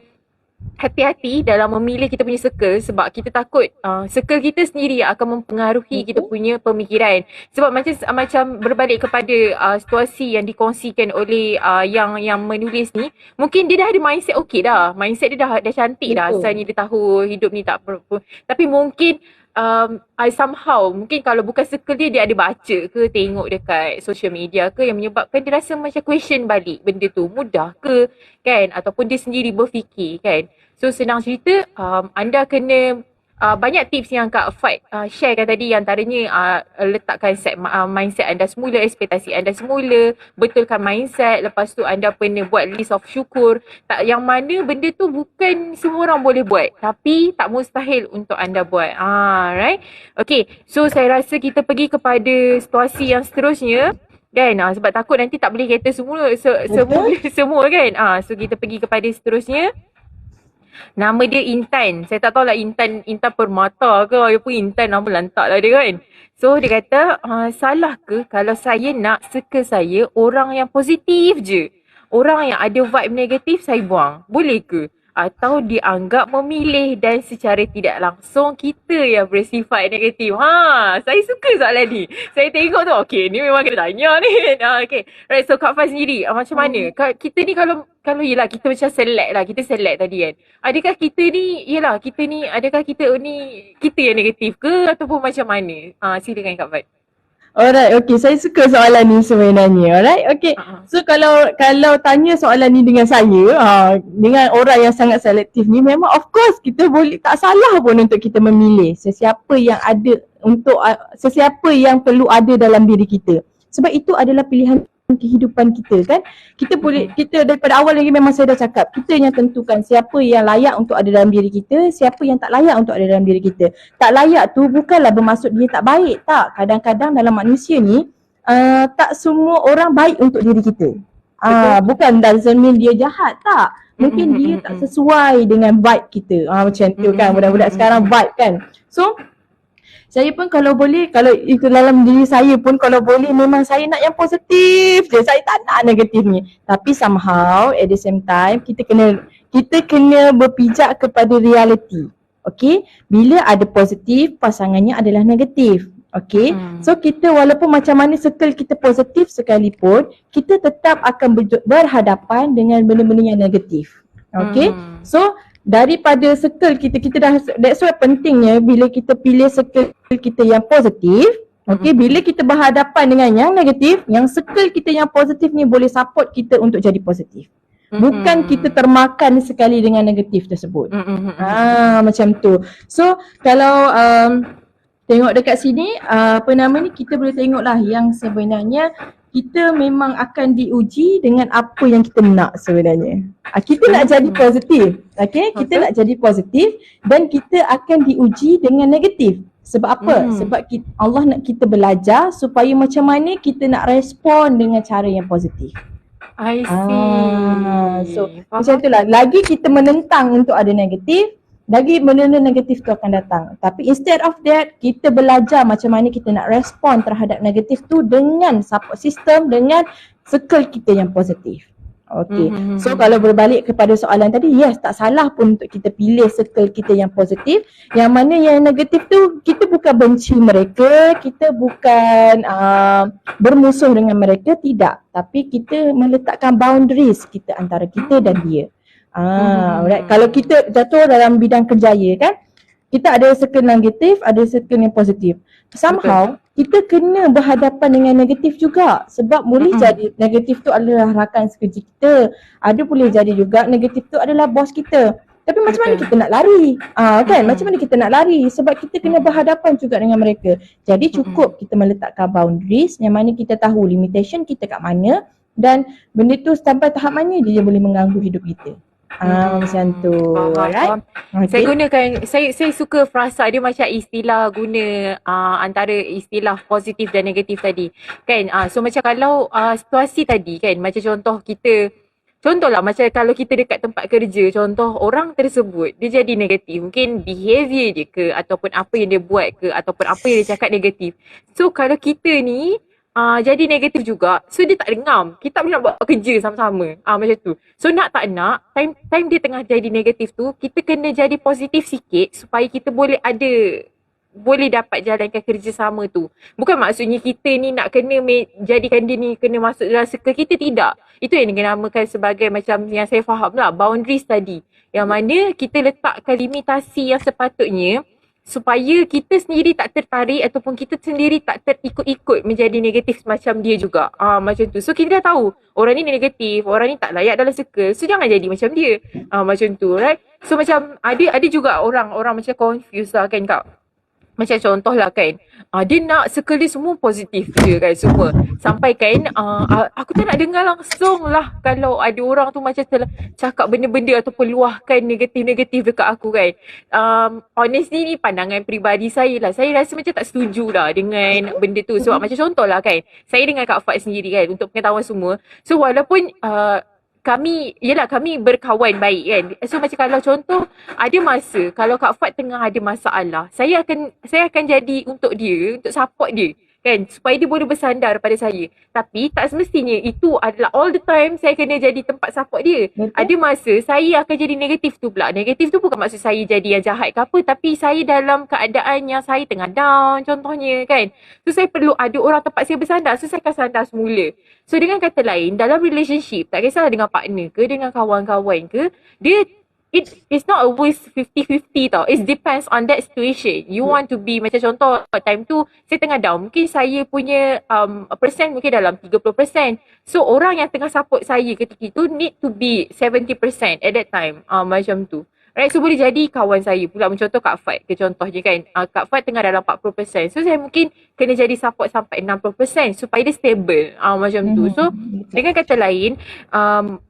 hati-hati dalam memilih kita punya circle, sebab kita takut circle kita sendiri yang akan mempengaruhi kita punya pemikiran. Sebab macam berbalik kepada situasi yang dikongsikan oleh yang menulis ni, mungkin dia dah ada mindset okey dah. Mindset dia dah cantik dah. Asalnya dia tahu hidup ni tak apa. Tapi mungkin somehow mungkin kalau bukan circle dia ada baca ke tengok dekat social media ke yang menyebabkan dia rasa macam question balik benda tu mudah ke kan, ataupun dia sendiri berfikir kan. So senang cerita, anda kena banyak tips yang Kak Fad sharekan tadi, antaranya letakkan mindset anda semula, ekspektasi anda semula, betulkan mindset, lepas tu anda kena buat list of syukur. Yang mana benda tu bukan semua orang boleh buat, tapi tak mustahil untuk anda buat. Right? Okay, so saya rasa kita pergi kepada situasi yang seterusnya kan, sebab takut nanti tak boleh cater semua kan. So kita pergi kepada seterusnya. Nama dia Intan. Saya tak tahu lah Intan Permata ke ataupun Intan nama lantak lah dia kan. So dia kata, salah ke kalau saya nak circle saya orang yang positif je. Orang yang ada vibe negatif saya buang. Boleh ke? Atau dianggap memilih dan secara tidak langsung kita yang bersifat negatif. Saya suka soalan ni. Saya tengok tu, okay, ni memang kena tanya ni. Okay. Right, so Kak Faz sendiri, macam mana? Kita ni kalau yelah kita macam select lah, kita select tadi kan. Adakah kita ni, adakah kita yang negatif ke ataupun macam mana? Silakan Kak Faz. Alright, okay. Saya suka soalan ni sebenarnya. Alright, okay. So kalau tanya soalan ni dengan saya, dengan orang yang sangat selektif ni, memang of course kita boleh, tak salah pun untuk kita memilih sesiapa yang ada sesiapa yang perlu ada dalam diri kita. Sebab itu adalah pilihan kehidupan kita kan. Kita daripada awal lagi memang saya dah cakap, kita yang tentukan siapa yang layak untuk ada dalam diri kita, siapa yang tak layak untuk ada dalam diri kita. Tak layak tu bukanlah bermaksud dia tak baik, tak. Kadang-kadang dalam manusia ni tak semua orang baik untuk diri kita. Bukan doesn't mean dia jahat, tak. Mungkin dia tak sesuai dengan vibe kita. Macam tu kan, budak-budak sekarang vibe kan. So saya pun kalau boleh, kalau itu dalam diri saya pun kalau boleh memang saya nak yang positif je. Saya tak nak negatif ni. Tapi somehow at the same time kita kena berpijak kepada reality. Okay? Bila ada positif, pasangannya adalah negatif. Okay? So kita walaupun macam mana circle kita positif sekalipun, kita tetap akan berhadapan dengan benda-benda yang negatif. Okay? So daripada circle kita dah, that's why pentingnya bila kita pilih circle kita yang positif, okay, bila kita berhadapan dengan yang negatif, yang circle kita yang positif ni boleh support kita untuk jadi positif. Bukan kita termakan sekali dengan negatif tersebut. Macam tu. So kalau tengok dekat sini, kita boleh tengok lah yang sebenarnya kita memang akan diuji dengan apa yang kita nak sebenarnya. Kita nak jadi positif. Okay? Kita nak jadi positif dan kita akan diuji dengan negatif. Sebab apa? Sebab Allah nak kita belajar supaya macam mana kita nak respon dengan cara yang positif. I see. So macam itulah. Lagi kita menentang untuk ada negatif, lagi benda-benda negatif tu akan datang. Tapi instead of that, kita belajar macam mana kita nak respon terhadap negatif tu dengan support system, dengan circle kita yang positif. Okay. So kalau berbalik kepada soalan tadi, yes, tak salah pun untuk kita pilih circle kita yang positif. Yang mana yang negatif tu, kita bukan benci mereka, kita bukan bermusuh dengan mereka, tidak. Tapi kita meletakkan boundaries kita antara kita dan dia. Right. Kalau kita jatuh dalam bidang kerjaya kan, kita ada circle negatif, ada circle yang positif. Somehow kita kena berhadapan dengan negatif juga. Sebab boleh jadi negatif tu adalah rakan sekerja kita, ada boleh jadi juga negatif tu adalah bos kita. Tapi macam mana kita nak lari? Kan, macam mana kita nak lari? Sebab kita kena berhadapan juga dengan mereka. Jadi cukup kita meletakkan boundaries yang mana kita tahu limitation kita kat mana, dan benda tu sampai tahap mana dia boleh mengganggu hidup kita. Macam tu. Alright. Okay. Saya suka frasa dia macam istilah guna antara istilah positif dan negatif tadi. Kan? So macam kalau situasi tadi kan, macam contohlah macam kalau kita dekat tempat kerja, contoh orang tersebut dia jadi negatif, mungkin behavior dia ke ataupun apa yang dia buat ke ataupun apa yang dia cakap negatif. So kalau kita ni jadi negatif juga, so dia tak dengam. Kita tak boleh nak buat kerja sama-sama. Macam tu. So nak tak nak, time dia tengah jadi negatif tu, kita kena jadi positif sikit supaya kita boleh dapat jalankan kerjasama tu. Bukan maksudnya kita ni nak kena jadikan dia ni kena masuk dalam circle kita, tidak. Itu yang dinamakan sebagai macam yang saya faham lah, boundaries tadi. Yang mana kita letakkan limitasi yang sepatutnya supaya kita sendiri tak tertarik ataupun kita sendiri tak terikut-ikut menjadi negatif macam dia juga. Macam tu. So kita dah tahu orang ni negatif, orang ni tak layak dalam circle. So jangan jadi macam dia. Macam tu, right? So macam ada juga orang macam confused lah kan Kak. Macam contoh lah kan, dia nak circle dia semua positif je kan semua. Sampai kan, aku tak nak dengar langsung lah kalau ada orang tu macam cakap benda-benda ataupun luahkan negatif-negatif dekat aku kan. Honestly ni pandangan peribadi saya lah. Saya rasa macam tak setuju lah dengan benda tu. Sebab macam contoh lah kan, saya dengan Kak Fat sendiri kan, untuk pengetahuan semua. So walaupun kami berkawan baik kan. So macam kalau contoh ada masa kalau Kak Fat tengah ada masalah, saya akan jadi untuk dia, untuk support dia kan, supaya dia boleh bersandar pada saya. Tapi tak semestinya itu adalah all the time saya kena jadi tempat support dia. Betul. Ada masa saya akan jadi negatif tu pula. Negatif tu bukan maksud saya jadi yang jahat ke apa, tapi saya dalam keadaan yang saya tengah down contohnya kan. So saya perlu ada orang tempat saya bersandar. So saya akan sandar semula. So dengan kata lain, dalam relationship, tak kisahlah dengan partner ke, dengan kawan-kawan ke, it's not always 50-50 tau. It depends on that situation. You want to be, macam contoh, time tu saya tengah down. Mungkin saya punya persen mungkin dalam 30%. So orang yang tengah support saya ketika itu need to be 70% at that time. Macam tu. Right, so boleh jadi kawan saya pula, mencontoh Kak Fat ke contohnya kan. Kak Fat tengah dalam 40%. So saya mungkin kena jadi support sampai 60% supaya dia stable. Macam tu. So dengan kata lain,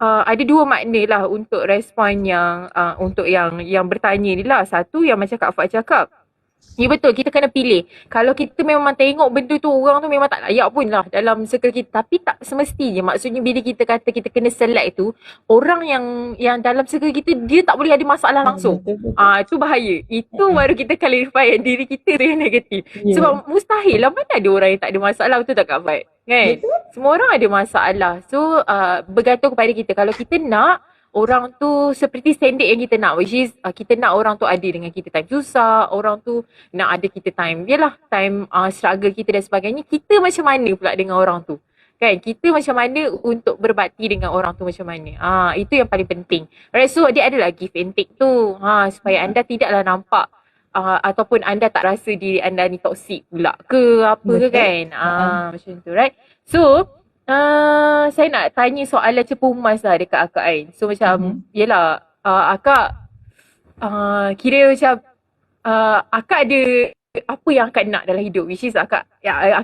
ada dua makna lah untuk respon yang untuk yang bertanya ni lah. Satu yang macam Kak Fat cakap, ya betul, kita kena pilih. Kalau kita memang tengok benda tu, orang tu memang tak layak pun lah dalam circle kita. Tapi tak semestinya. Maksudnya bila kita kata kita kena select tu, orang yang dalam circle kita, dia tak boleh ada masalah langsung. Itu bahaya. Itu baru kita clarify diri kita tu yang negatif. Sebab mustahil lah, mana ada orang yang tak ada masalah. Betul tak Kak Fat? Kan? Semua orang ada masalah. So bergantung kepada kita. Kalau kita nak orang tu seperti standard yang kita nak, which is kita nak orang tu ada dengan kita time susah, orang tu nak ada kita time, yelah, time struggle kita dan sebagainya. Kita macam mana pula dengan orang tu kan, kita macam mana untuk berbakti dengan orang tu macam mana. Itu yang paling penting. Alright, so dia adalah give and take tu, supaya anda tidaklah nampak ataupun anda tak rasa diri anda ni toxic pula ke apa ke kan. Macam tu, right? So saya nak tanya soalan cepu emas lah dekat Akak Ain. So macam, yelah, Akak kira macam Akak ada apa yang Akak nak dalam hidup, which is Akak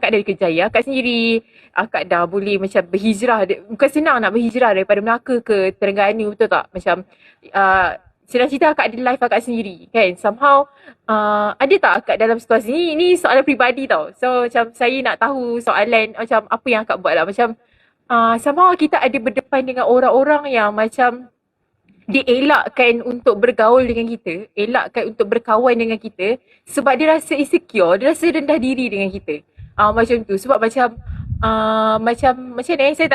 dari Kejaya, Akak sendiri, Akak dah boleh macam berhijrah. Bukan senang nak berhijrah daripada Melaka ke Terengganu, betul tak? Macam senang cerita Akak ada life Akak sendiri kan. Somehow ada tak Akak dalam situasi ni? Ini soalan peribadi tau. So macam saya nak tahu soalan macam apa yang Akak buat lah. Macam somehow kita ada berdepan dengan orang-orang yang macam dia elakkan untuk bergaul dengan kita, elakkan untuk berkawan dengan kita sebab dia rasa insecure, dia rasa rendah diri dengan kita. Macam tu. Sebab macam macam ni, saya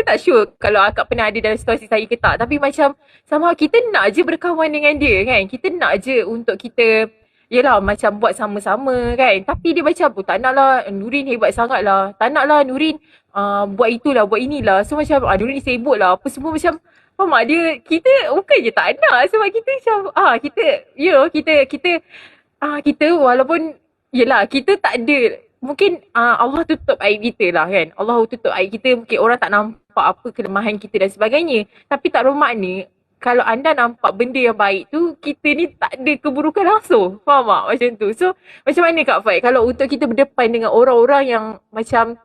tak sure kalau Akak pernah ada dalam situasi saya ke tak, tapi macam somehow kita nak je berkawan dengan dia kan, kita nak je untuk kita, yelah, macam buat sama-sama kan, tapi dia macam tak nak lah, Nurin hebat sangat lah, tak nak lah Nurin buat itulah, buat inilah. So macam Nurin sibuk lah, apa semua macam, faham tak, kita bukan je tak nak, sebab kita macam kita, you know, kita walaupun, yelah, kita tak ada, mungkin Allah tutup aib kita lah kan. Allah tutup aib kita, mungkin orang tak nampak apa kelemahan kita dan sebagainya. Tapi tak bermakna kalau anda nampak benda yang baik tu, kita ni tak ada keburukan langsung. Faham tak? Macam tu. So macam mana Kak Fat kalau untuk kita berdepan dengan orang-orang yang macam,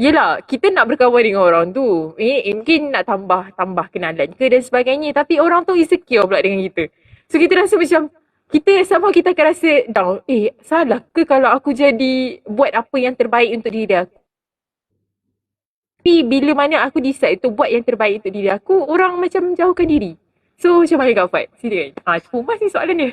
yelah, kita nak berkawan dengan orang tu, mungkin nak tambah kenalan ke dan sebagainya, tapi orang tu insecure pula dengan kita. So kita rasa macam, kita akan rasa down. Salah ke kalau aku jadi buat apa yang terbaik untuk diri aku? Tapi bila mana aku decide untuk buat yang terbaik untuk diri aku, orang macam jauhkan diri. So macam mana Kak Fat? Sini kan? Cepumas ni soalan dia.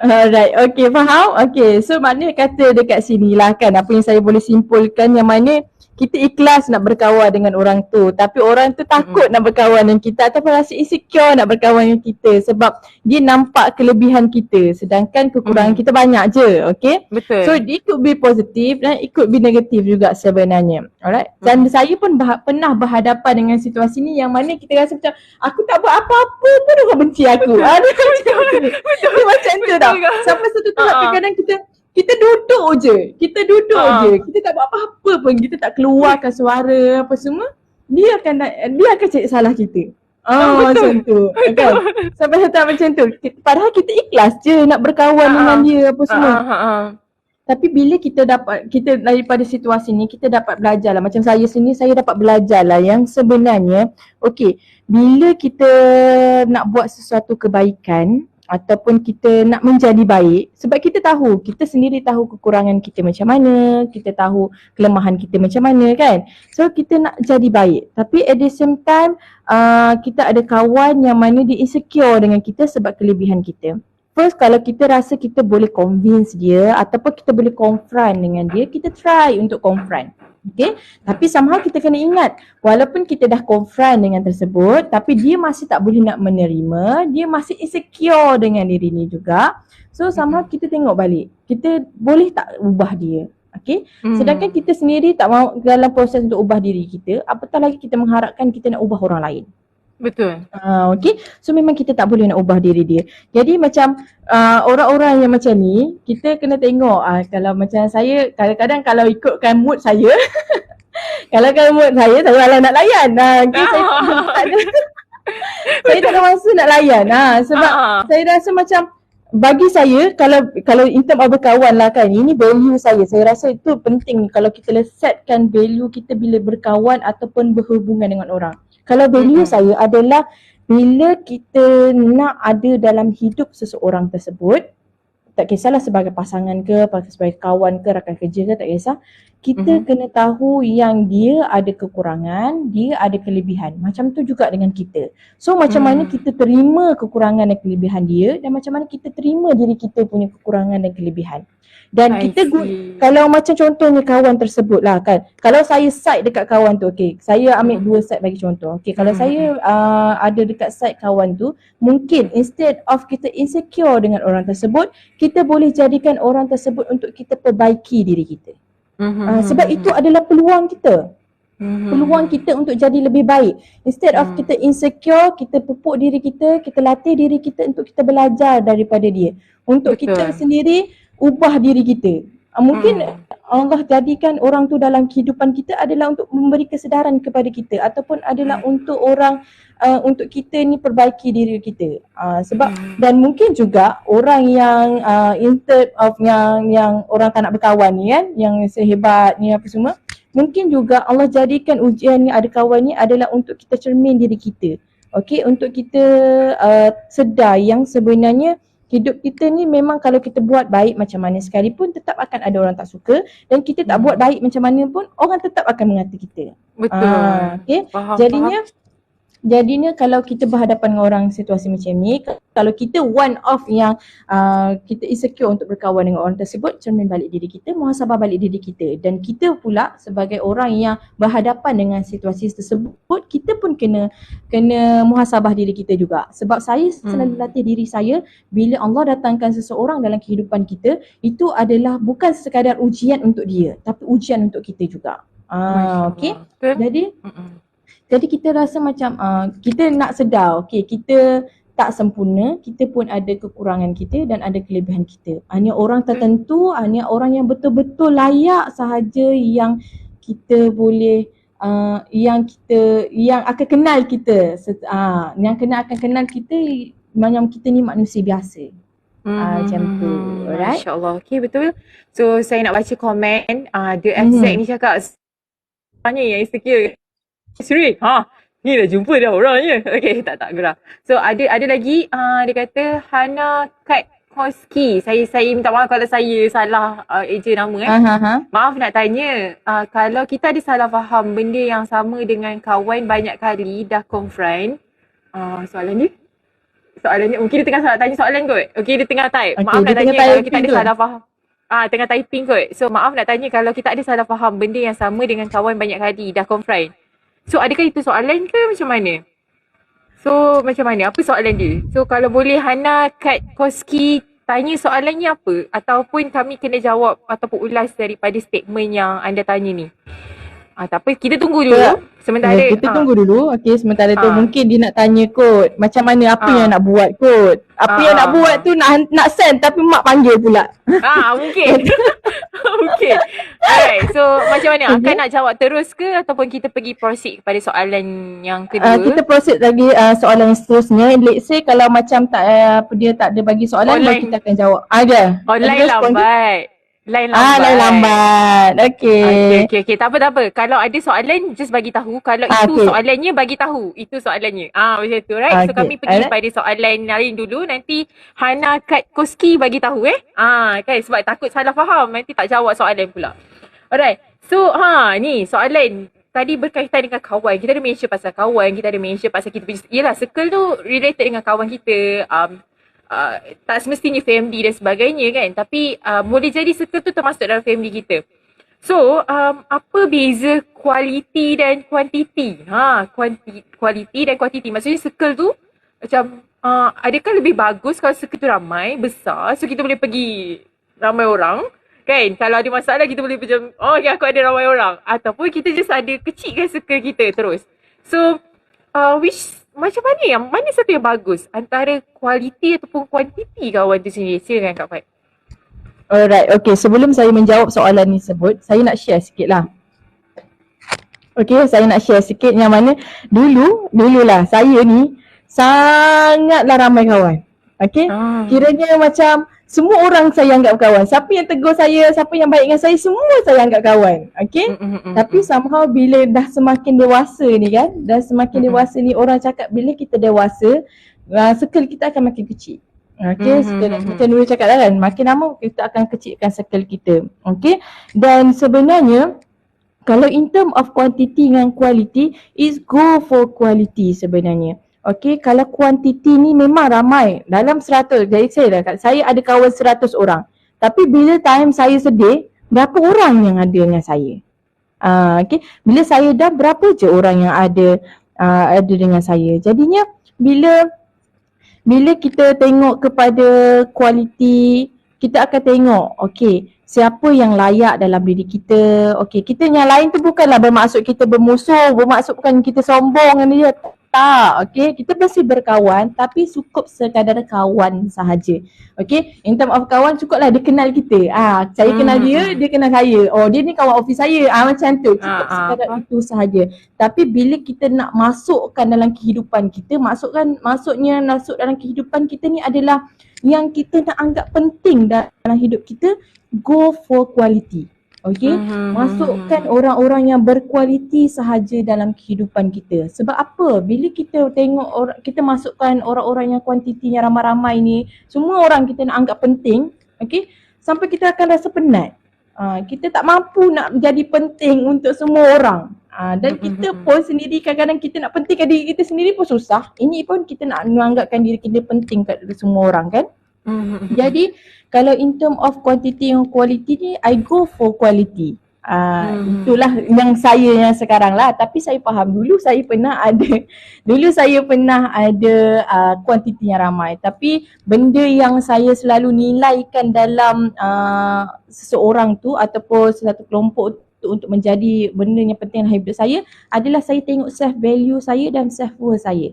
Alright, okay, faham? Okay, so maknanya kata dekat sini lah kan, apa yang saya boleh simpulkan, yang mana kita ikhlas nak berkawan dengan orang tu, tapi orang tu takut nak berkawan dengan kita ataupun rasa insecure nak berkawan dengan kita sebab dia nampak kelebihan kita sedangkan kekurangan kita banyak je, okay? Betul. So it could be positif dan it could be negatif juga sebenarnya. Alright, dan saya pun pernah berhadapan dengan situasi ni yang mana kita rasa macam aku tak buat apa-apa pun orang benci aku. Dia macam tu tau. Sampai satu tahap kadang-kadang kita duduk je. Kita tak buat apa-apa pun. Kita tak keluarkan suara apa semua. Dia akan cari salah kita. Macam tu. Kan? Sampai satu tahap macam tu. Padahal kita ikhlas je nak berkawan dengan dia apa semua. Tapi bila kita daripada situasi ni, kita dapat belajar lah. Macam saya sini, saya dapat belajar lah yang sebenarnya, okay, bila kita nak buat sesuatu kebaikan, ataupun kita nak menjadi baik, sebab kita tahu, kita sendiri tahu kekurangan kita macam mana, kita tahu kelemahan kita macam mana kan. So kita nak jadi baik, tapi at the same time kita ada kawan yang mana dia insecure dengan kita sebab kelebihan kita. First, kalau kita rasa kita boleh convince dia ataupun kita boleh confront dengan dia, kita try untuk confront. Okay, tapi somehow kita kena ingat, walaupun kita dah confront dengan tersebut, tapi dia masih tak boleh nak menerima, dia masih insecure dengan diri ni juga. So somehow kita tengok balik, kita boleh tak ubah dia. Okay, sedangkan kita sendiri tak mahu dalam proses untuk ubah diri kita, apatah lagi kita mengharapkan kita nak ubah orang lain. Betul. Okay, so memang kita tak boleh nak ubah diri dia. Jadi macam orang-orang yang macam ni, kita kena tengok kalau macam saya, kadang-kadang kalau ikutkan mood saya kalau mood saya malah nak layan. Okay, saya tak ada saya tak ada masa nak layan. Sebab saya rasa macam, bagi saya, kalau in term of berkawan lah kan, ini value saya. Saya rasa itu penting kalau kita setkan value kita bila berkawan ataupun berhubungan dengan orang. Kalau value saya adalah bila kita nak ada dalam hidup seseorang tersebut, tak kisahlah sebagai pasangan ke, sebagai kawan ke, rakan kerja ke, tak kisah. Kita kena tahu yang dia ada kekurangan, dia ada kelebihan. Macam tu juga dengan kita. So macam mana kita terima kekurangan dan kelebihan dia, dan macam mana kita terima diri kita punya kekurangan dan kelebihan. Dan kita kalau macam contohnya kawan tersebut lah kan, kalau saya side dekat kawan tu, okay, saya ambil dua side bagi contoh. Okay, kalau saya ada dekat side kawan tu, mungkin instead of kita insecure dengan orang tersebut, kita boleh jadikan orang tersebut untuk kita perbaiki diri kita. Sebab itu adalah peluang kita. Peluang kita untuk jadi lebih baik. Instead of kita insecure, kita pupuk diri kita, kita latih diri kita untuk kita belajar daripada dia. Untuk kita sendiri ubah diri kita. Mungkin Allah jadikan orang tu dalam kehidupan kita adalah untuk memberi kesedaran kepada kita, ataupun adalah untuk orang untuk kita ni perbaiki diri kita. Sebab dan mungkin juga orang yang instead of yang orang tak nak berkawan ni kan, yang sehebat ni apa semua, mungkin juga Allah jadikan ujian ni, ada kawan ni adalah untuk kita cermin diri kita. Okey, untuk kita sedar yang sebenarnya hidup kita ni memang kalau kita buat baik macam mana sekalipun tetap akan ada orang tak suka, dan kita tak buat baik macam mana pun orang tetap akan mengata kita. Betul. Okay. Jadinya kalau kita berhadapan dengan orang situasi macam ni, kalau kita one of yang kita insecure untuk berkawan dengan orang tersebut, cermin balik diri kita, muhasabah balik diri kita. Dan kita pula sebagai orang yang berhadapan dengan situasi tersebut, kita pun kena muhasabah diri kita juga. Sebab saya selalu latih diri saya, bila Allah datangkan seseorang dalam kehidupan kita, itu adalah bukan sekadar ujian untuk dia, tapi ujian untuk kita juga. Okay. Jadi kita rasa macam kita nak sedar, okay, kita tak sempurna, kita pun ada kekurangan kita dan ada kelebihan kita. Hanya orang tertentu, hanya orang yang betul-betul layak sahaja yang kita boleh yang akan kenal kita, yang akan kenal kita macam kita ni manusia biasa. Macam tu, alright? Masya Allah. Okay, betul. So saya nak baca komen. The Exact ni cakap, tanya yang insecure. Sri, ni dah jumpa dah orangnya. Okay, tak gerak. So ada lagi, dia kata Hana Katkoski. Saya minta maaf kalau saya salah eja nama Maaf nak tanya, kalau kita ada salah faham benda yang sama dengan kawan banyak kali dah confront, soalan dia mungkin dia tengah tanya soalan kot. Okay, dia tengah type. Maaf nak tanya kalau kita ada salah faham. Tengah typing kot. So maaf nak tanya kalau kita ada salah faham benda yang sama dengan kawan banyak kali dah confront. So adakah itu soalan ke macam mana? So macam mana? Apa soalan dia? So kalau boleh Hana Katkoski tanya soalannya apa? Ataupun kami kena jawab ataupun ulas daripada statement yang anda tanya ni. Tak apa, kita tunggu dulu. Sementara kita tunggu dulu. Okey, sementara tu mungkin dia nak tanya kot macam mana, apa yang nak buat kot. Apa yang nak buat tu nak send tapi mak panggil pula. Mungkin. Okay. Alright, so macam mana? Akan nak jawab terus ke ataupun kita pergi proceed kepada soalan yang kedua? Kita proceed lagi soalan seterusnya. Let's say kalau macam dia tak ada bagi soalan, baru kita akan jawab. Online lambat. Line Lain lambat. lambat. Okay, Okay. okay, okay. Tak apa, tak apa. Kalau ada soalan, just bagi tahu. Kalau itu Okay. soalannya, bagi tahu. Itu soalannya. Macam tu, right? So, Okay. kami pergi pada soalan lain dulu. Nanti Hana kat Koski bagi tahu, kan? Sebab takut salah faham. Nanti tak jawab soalan pula. Alright. So, ni soalan. Tadi berkaitan dengan kawan. Kita ada mention pasal kawan. Kita ada mention pasal kita punya... Yelah, circle tu related dengan kawan kita. Tak semestinya family dan sebagainya kan. Tapi boleh jadi circle tu termasuk dalam family kita. So, apa beza kualiti dan kuantiti? Kualiti dan kuantiti. Maksudnya circle tu macam adakah lebih bagus kalau circle tu ramai, besar, so kita boleh pergi ramai orang, kan? Kalau ada masalah kita boleh macam, okay, aku ada ramai orang. Ataupun kita just ada kecilkan circle kita terus. So, mana satu yang bagus antara kualiti ataupun kuantiti kawan tu sendiri? Silakan Kak Fat. Alright, okay. Sebelum saya menjawab soalan ni sebut, saya nak share sikit lah. Okay, saya nak share sikit yang mana dululah saya ni sangatlah ramai kawan. Okay, kiranya macam semua orang saya anggap kawan. Siapa yang tegur saya, siapa yang baik dengan saya, semua saya anggap kawan. Okay, tapi somehow bila dah semakin dewasa ni kan, dah semakin dewasa ni orang cakap bila kita dewasa, circle kita akan makin kecil. Okay, macam dulu cakap lah kan, makin lama kita akan kecilkan circle kita. Okay, dan sebenarnya kalau in term of quantity dengan quality, is go for quality sebenarnya. Okay, kalau quantity ni memang ramai, dalam 100, jadi saya ada kawan 100 orang. Tapi bila time saya sedih, berapa orang yang ada dengan saya? Okay, bila saya dah, berapa je orang yang ada dengan saya. Jadinya bila kita tengok kepada kualiti, kita akan tengok, okay, siapa yang layak dalam diri kita. Okay, kita yang lain tu bukanlah bermaksud kita bermusuh, bermaksud bukan kita sombong dengan dia. Tak, okay, kita mesti berkawan tapi cukup sekadar kawan sahaja. Okay, in term of kawan cukuplah dia kenal kita. Saya kenal dia, dia kenal saya. Oh, dia ni kawan office saya. Macam tu, cukup sekadar itu sahaja. Tapi bila kita nak masukkan dalam kehidupan kita, maksudnya masuk dalam kehidupan kita ni adalah yang kita nak anggap penting dalam hidup kita, go for quality. Okay, masukkan orang-orang yang berkualiti sahaja dalam kehidupan kita. Sebab apa? Bila kita tengok kita masukkan orang-orang yang kuantitinya ramai-ramai ni, semua orang kita nak anggap penting, okay, sampai kita akan rasa penat. Kita tak mampu nak jadi penting untuk semua orang. Dan kita pun sendiri kadang-kadang kita nak pentingkan diri kita sendiri pun susah. Ini pun kita nak menganggapkan diri kita penting kat semua orang kan. Jadi kalau in term of quantity and quality ni, I go for quality. Itulah yang saya yang sekarang lah. Tapi saya faham dulu saya pernah ada quantity yang ramai. Tapi benda yang saya selalu nilaikan dalam seseorang tu ataupun satu kelompok tu untuk menjadi benda yang penting dalam hidup saya adalah saya tengok self value saya dan self worth saya.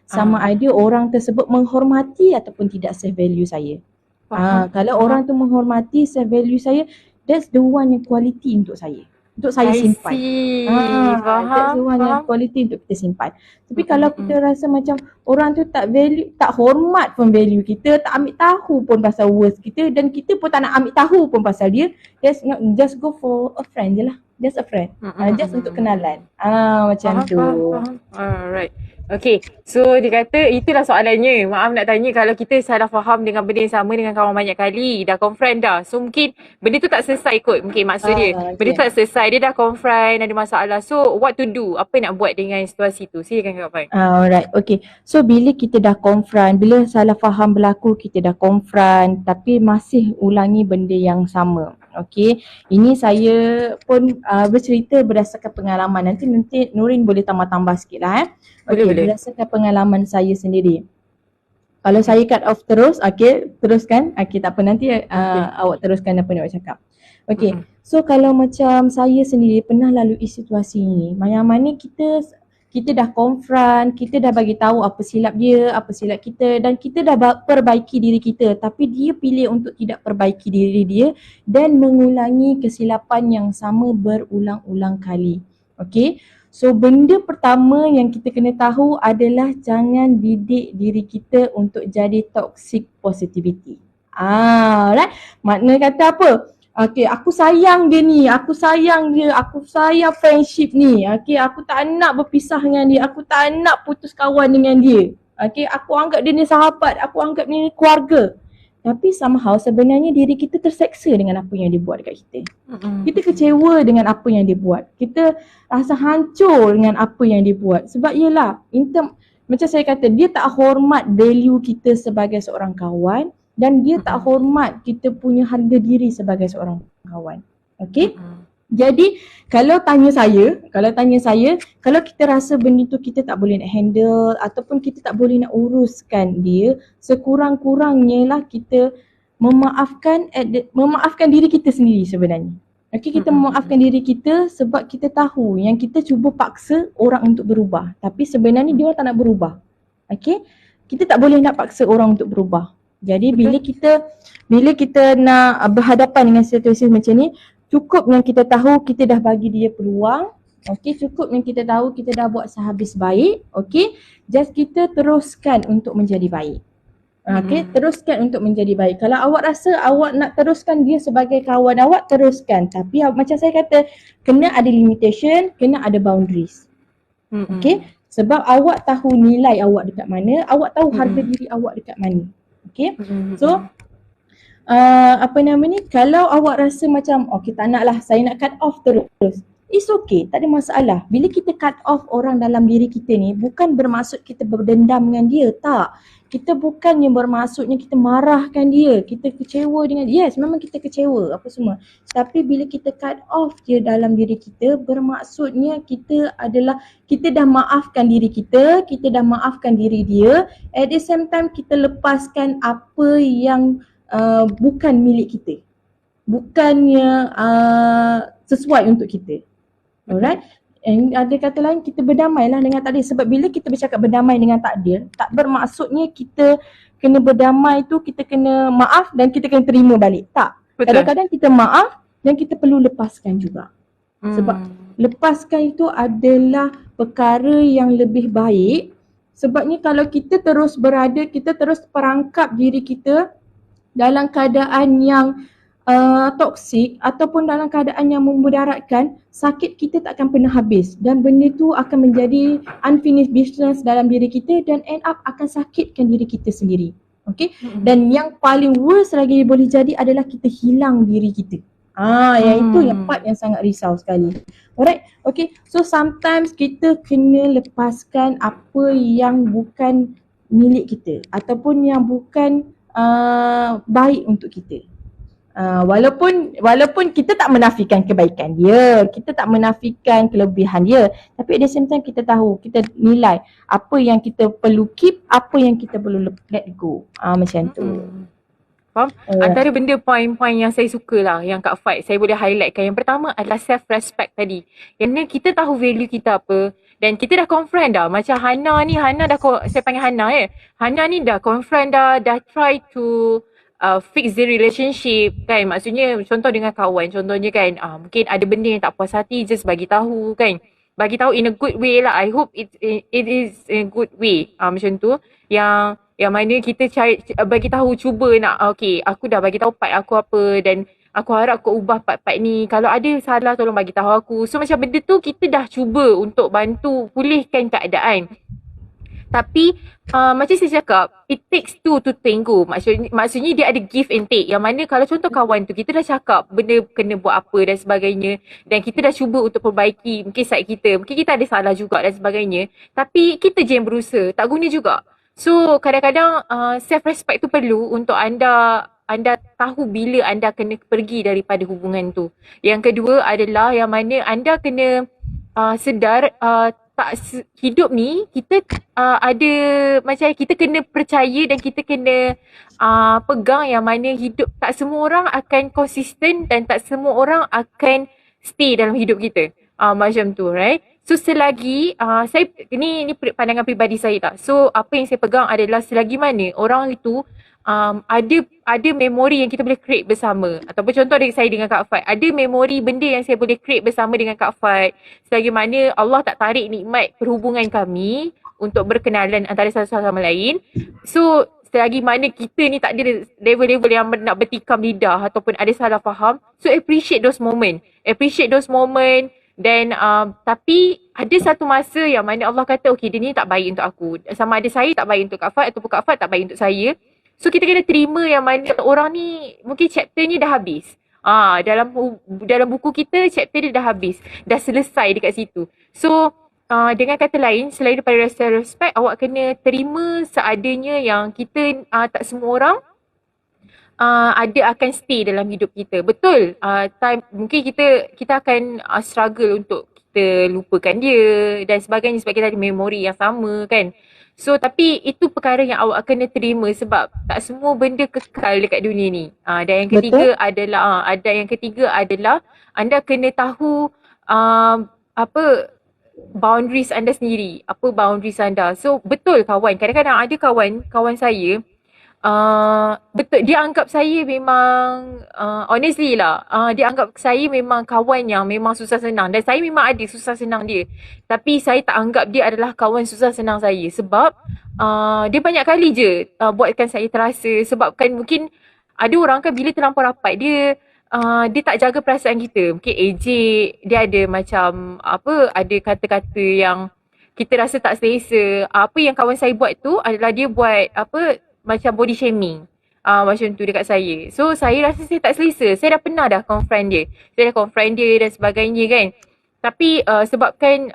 Sama ada orang tersebut menghormati ataupun tidak self value saya. Kalau orang tu menghormati self value saya, that's the one yang quality untuk saya. Untuk saya simpan. That's the one yang quality untuk kita simpan. Tapi kalau kita rasa macam orang tu tak value, tak hormat pun value kita, tak ambil tahu pun pasal worth kita dan kita pun tak nak ambil tahu pun pasal dia, just go for a friend je lah. Just a friend. Just untuk kenalan. Macam tu. Alright. Okay, so dia kata itulah soalannya. Maaf nak tanya kalau kita salah faham dengan benda yang sama dengan kawan banyak kali, dah confront dah. So mungkin benda tu tak selesai kot, mungkin maksud dia. Benda tu tak selesai, dia dah confront, ada masalah. So what to do? Apa nak buat dengan situasi tu? Silakan Kak Fai. Alright, okay. So bila kita dah confront, bila salah faham berlaku, kita dah confront tapi masih ulangi benda yang sama. Okay, ini saya pun bercerita berdasarkan pengalaman. Nanti Nurin boleh tambah-tambah sikit lah Okay, berdasarkan pengalaman saya sendiri. Kalau saya cut off terus, okay, teruskan. Okay, tak apa, nanti awak teruskan apa yang awak cakap. Okay, so kalau macam saya sendiri pernah lalui situasi ni, yang mana kita dah confront, kita dah bagi tahu apa silap dia, apa silap kita dan kita dah perbaiki diri kita, tapi dia pilih untuk tidak perbaiki diri dia dan mengulangi kesilapan yang sama berulang-ulang kali. Okay, so benda pertama yang kita kena tahu adalah jangan didik diri kita untuk jadi toxic positivity. Right? Makna kata apa? Okay, aku sayang dia ni, aku sayang dia, aku sayang friendship ni. Okay, aku tak nak berpisah dengan dia, aku tak nak putus kawan dengan dia. Okay, aku anggap dia ni sahabat, aku anggap dia ni keluarga. Tapi somehow sebenarnya diri kita terseksa dengan apa yang dia buat dekat kita. Kita kecewa dengan apa yang dia buat. Kita rasa hancur dengan apa yang dia buat. Sebab yelah, macam saya kata, dia tak hormat value kita sebagai seorang kawan dan dia tak hormat kita punya harga diri sebagai seorang kawan. Okay? Jadi kalau tanya saya, kalau kita rasa benda tu kita tak boleh nak handle ataupun kita tak boleh nak uruskan dia, sekurang-kurangnya lah kita memaafkan diri kita sendiri sebenarnya. Okay, kita memaafkan diri kita sebab kita tahu yang kita cuba paksa orang untuk berubah, tapi sebenarnya dia orang tak nak berubah. Okay, kita tak boleh nak paksa orang untuk berubah. Jadi bila kita nak berhadapan dengan situasi macam ni, cukup yang kita tahu kita dah bagi dia peluang. Okay, cukup yang kita tahu kita dah buat sehabis baik. Okay, just kita teruskan untuk menjadi baik. Okay, teruskan untuk menjadi baik. Kalau awak rasa awak nak teruskan dia sebagai kawan awak, teruskan. Tapi macam saya kata, kena ada limitation, kena ada boundaries. Okay, sebab awak tahu nilai awak dekat mana, awak tahu harga diri awak dekat mana. Okay, so kalau awak rasa macam okay tak nak lah, saya nak cut off terus, it's okay, tak ada masalah. Bila kita cut off orang dalam diri kita ni, bukan bermaksud kita berdendam dengan dia, tak. Kita bukannya bermaksudnya kita marahkan dia, kita kecewa dengan dia. Yes, memang kita kecewa apa semua. Tapi bila kita cut off dia dalam diri kita, bermaksudnya kita dah maafkan diri kita dah maafkan diri dia. At the same time kita lepaskan apa yang bukan milik kita. Bukannya sesuai untuk kita. Alright? And ada kata lain, kita berdamailah dengan takdir. Sebab bila kita bercakap berdamai dengan takdir, tak bermaksudnya kita kena berdamai tu, kita kena maaf dan kita kena terima balik. Tak. Kadang-kadang kita maaf dan kita perlu lepaskan juga. Sebab lepaskan itu adalah perkara yang lebih baik. Sebabnya kalau kita terus perangkap diri kita dalam keadaan yang toksik ataupun dalam keadaan yang memudaratkan, sakit kita tak akan pernah habis dan benda tu akan menjadi unfinished business dalam diri kita dan end up akan sakitkan diri kita sendiri. Okay? Dan yang paling worst lagi boleh jadi adalah kita hilang diri kita. Yang itu yang part yang sangat risau sekali. Alright? Okay, so sometimes kita kena lepaskan apa yang bukan milik kita ataupun yang bukan baik untuk kita. Walaupun kita tak menafikan kebaikan dia, kita tak menafikan kelebihan dia, tapi at the same time kita tahu, kita nilai apa yang kita perlu keep, apa yang kita perlu let go. Macam tu. Faham? Antara benda poin-poin yang saya suka lah, yang Kak Faiz saya boleh highlightkan. Yang pertama adalah self-respect tadi. Yang mana kita tahu value kita apa dan kita dah confront dah. Macam Hana dah, saya panggil Hana Hana ni dah confront dah try to fix the relationship kan. Maksudnya contoh dengan kawan, contohnya kan mungkin ada benda yang tak puas hati, just bagi tahu kan. Bagi tahu in a good way lah. I hope it is in a good way. Macam tu. Yang mana kita cari, bagi tahu, cuba nak okay, aku dah bagi tahu part aku apa dan aku harap kau ubah part-part ni. Kalau ada salah tolong bagi tahu aku. So macam benda tu kita dah cuba untuk bantu pulihkan keadaan. Tapi macam saya cakap, it takes two to tango. Maksudnya dia ada give and take. Yang mana kalau contoh kawan tu, kita dah cakap benda kena buat apa dan sebagainya. Dan kita dah cuba untuk perbaiki mungkin side kita. Mungkin kita ada salah juga dan sebagainya. Tapi kita je yang berusaha. Tak guna juga. So kadang-kadang self-respect tu perlu untuk anda tahu bila anda kena pergi daripada hubungan tu. Yang kedua adalah yang mana anda kena sedar hidup ni kita ada macam kita kena percaya dan kita kena pegang yang mana hidup tak semua orang akan konsisten dan tak semua orang akan stay dalam hidup kita. Macam tu, right? So selagi saya ni pandangan peribadi saya tak. So apa yang saya pegang adalah selagi mana orang itu ada memori yang kita boleh create bersama. Ataupun contoh dari saya dengan Kak Fat, ada memori benda yang saya boleh create bersama dengan Kak Fat. Selagi mana Allah tak tarik nikmat perhubungan kami untuk berkenalan antara satu sama lain. So selagi mana kita ni tak ada level-level yang nak bertikam lidah ataupun ada salah faham. So appreciate those moment. Dan tapi ada satu masa yang mana Allah kata okay dia ni tak baik untuk aku. Sama ada saya tak baik untuk Kak Fad ataupun Kak Fad tak baik untuk saya. So kita kena terima yang mana orang ni mungkin chapter ni dah habis. Dalam buku kita chapter dia dah habis. Dah selesai dekat situ. So dengan kata lain, selain daripada rasa respect, awak kena terima seadanya yang kita tak semua orang ada akan stay dalam hidup kita. Betul, mungkin kita akan struggle untuk kita lupakan dia dan sebagainya sebab kita ada memori yang sama kan. So tapi itu perkara yang awak kena terima sebab tak semua benda kekal dekat dunia ni. Dan yang ketiga adalah anda kena tahu boundaries anda sendiri. Apa boundaries anda. So betul kawan, kadang-kadang ada kawan saya betul dia anggap saya memang honestly lah dia anggap saya memang kawan yang memang susah senang dan saya memang ada susah senang dia, tapi saya tak anggap dia adalah kawan susah senang saya sebab dia banyak kali je buatkan saya terasa, sebabkan mungkin ada orang kan bila terlampau rapat dia tak jaga perasaan kita, mungkin ejek, dia ada macam ada kata-kata yang kita rasa tak selesa. Apa yang kawan saya buat tu adalah dia buat macam body shaming macam tu dekat saya. So saya rasa saya tak selesa. Saya dah pernah dah confront dia dan sebagainya kan. Tapi sebabkan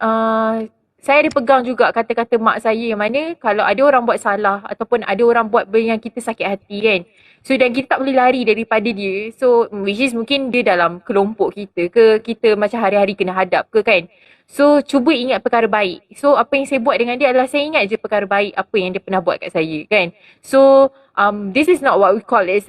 saya ada pegang juga kata-kata mak saya yang mana kalau ada orang buat salah ataupun ada orang buat benda yang kita sakit hati kan. So dan kita tak boleh lari daripada dia. So which is mungkin dia dalam kelompok kita ke, kita macam hari-hari kena hadap ke kan. So cuba ingat perkara baik. So apa yang saya buat dengan dia adalah saya ingat je perkara baik apa yang dia pernah buat kat saya kan. So this is not what we call as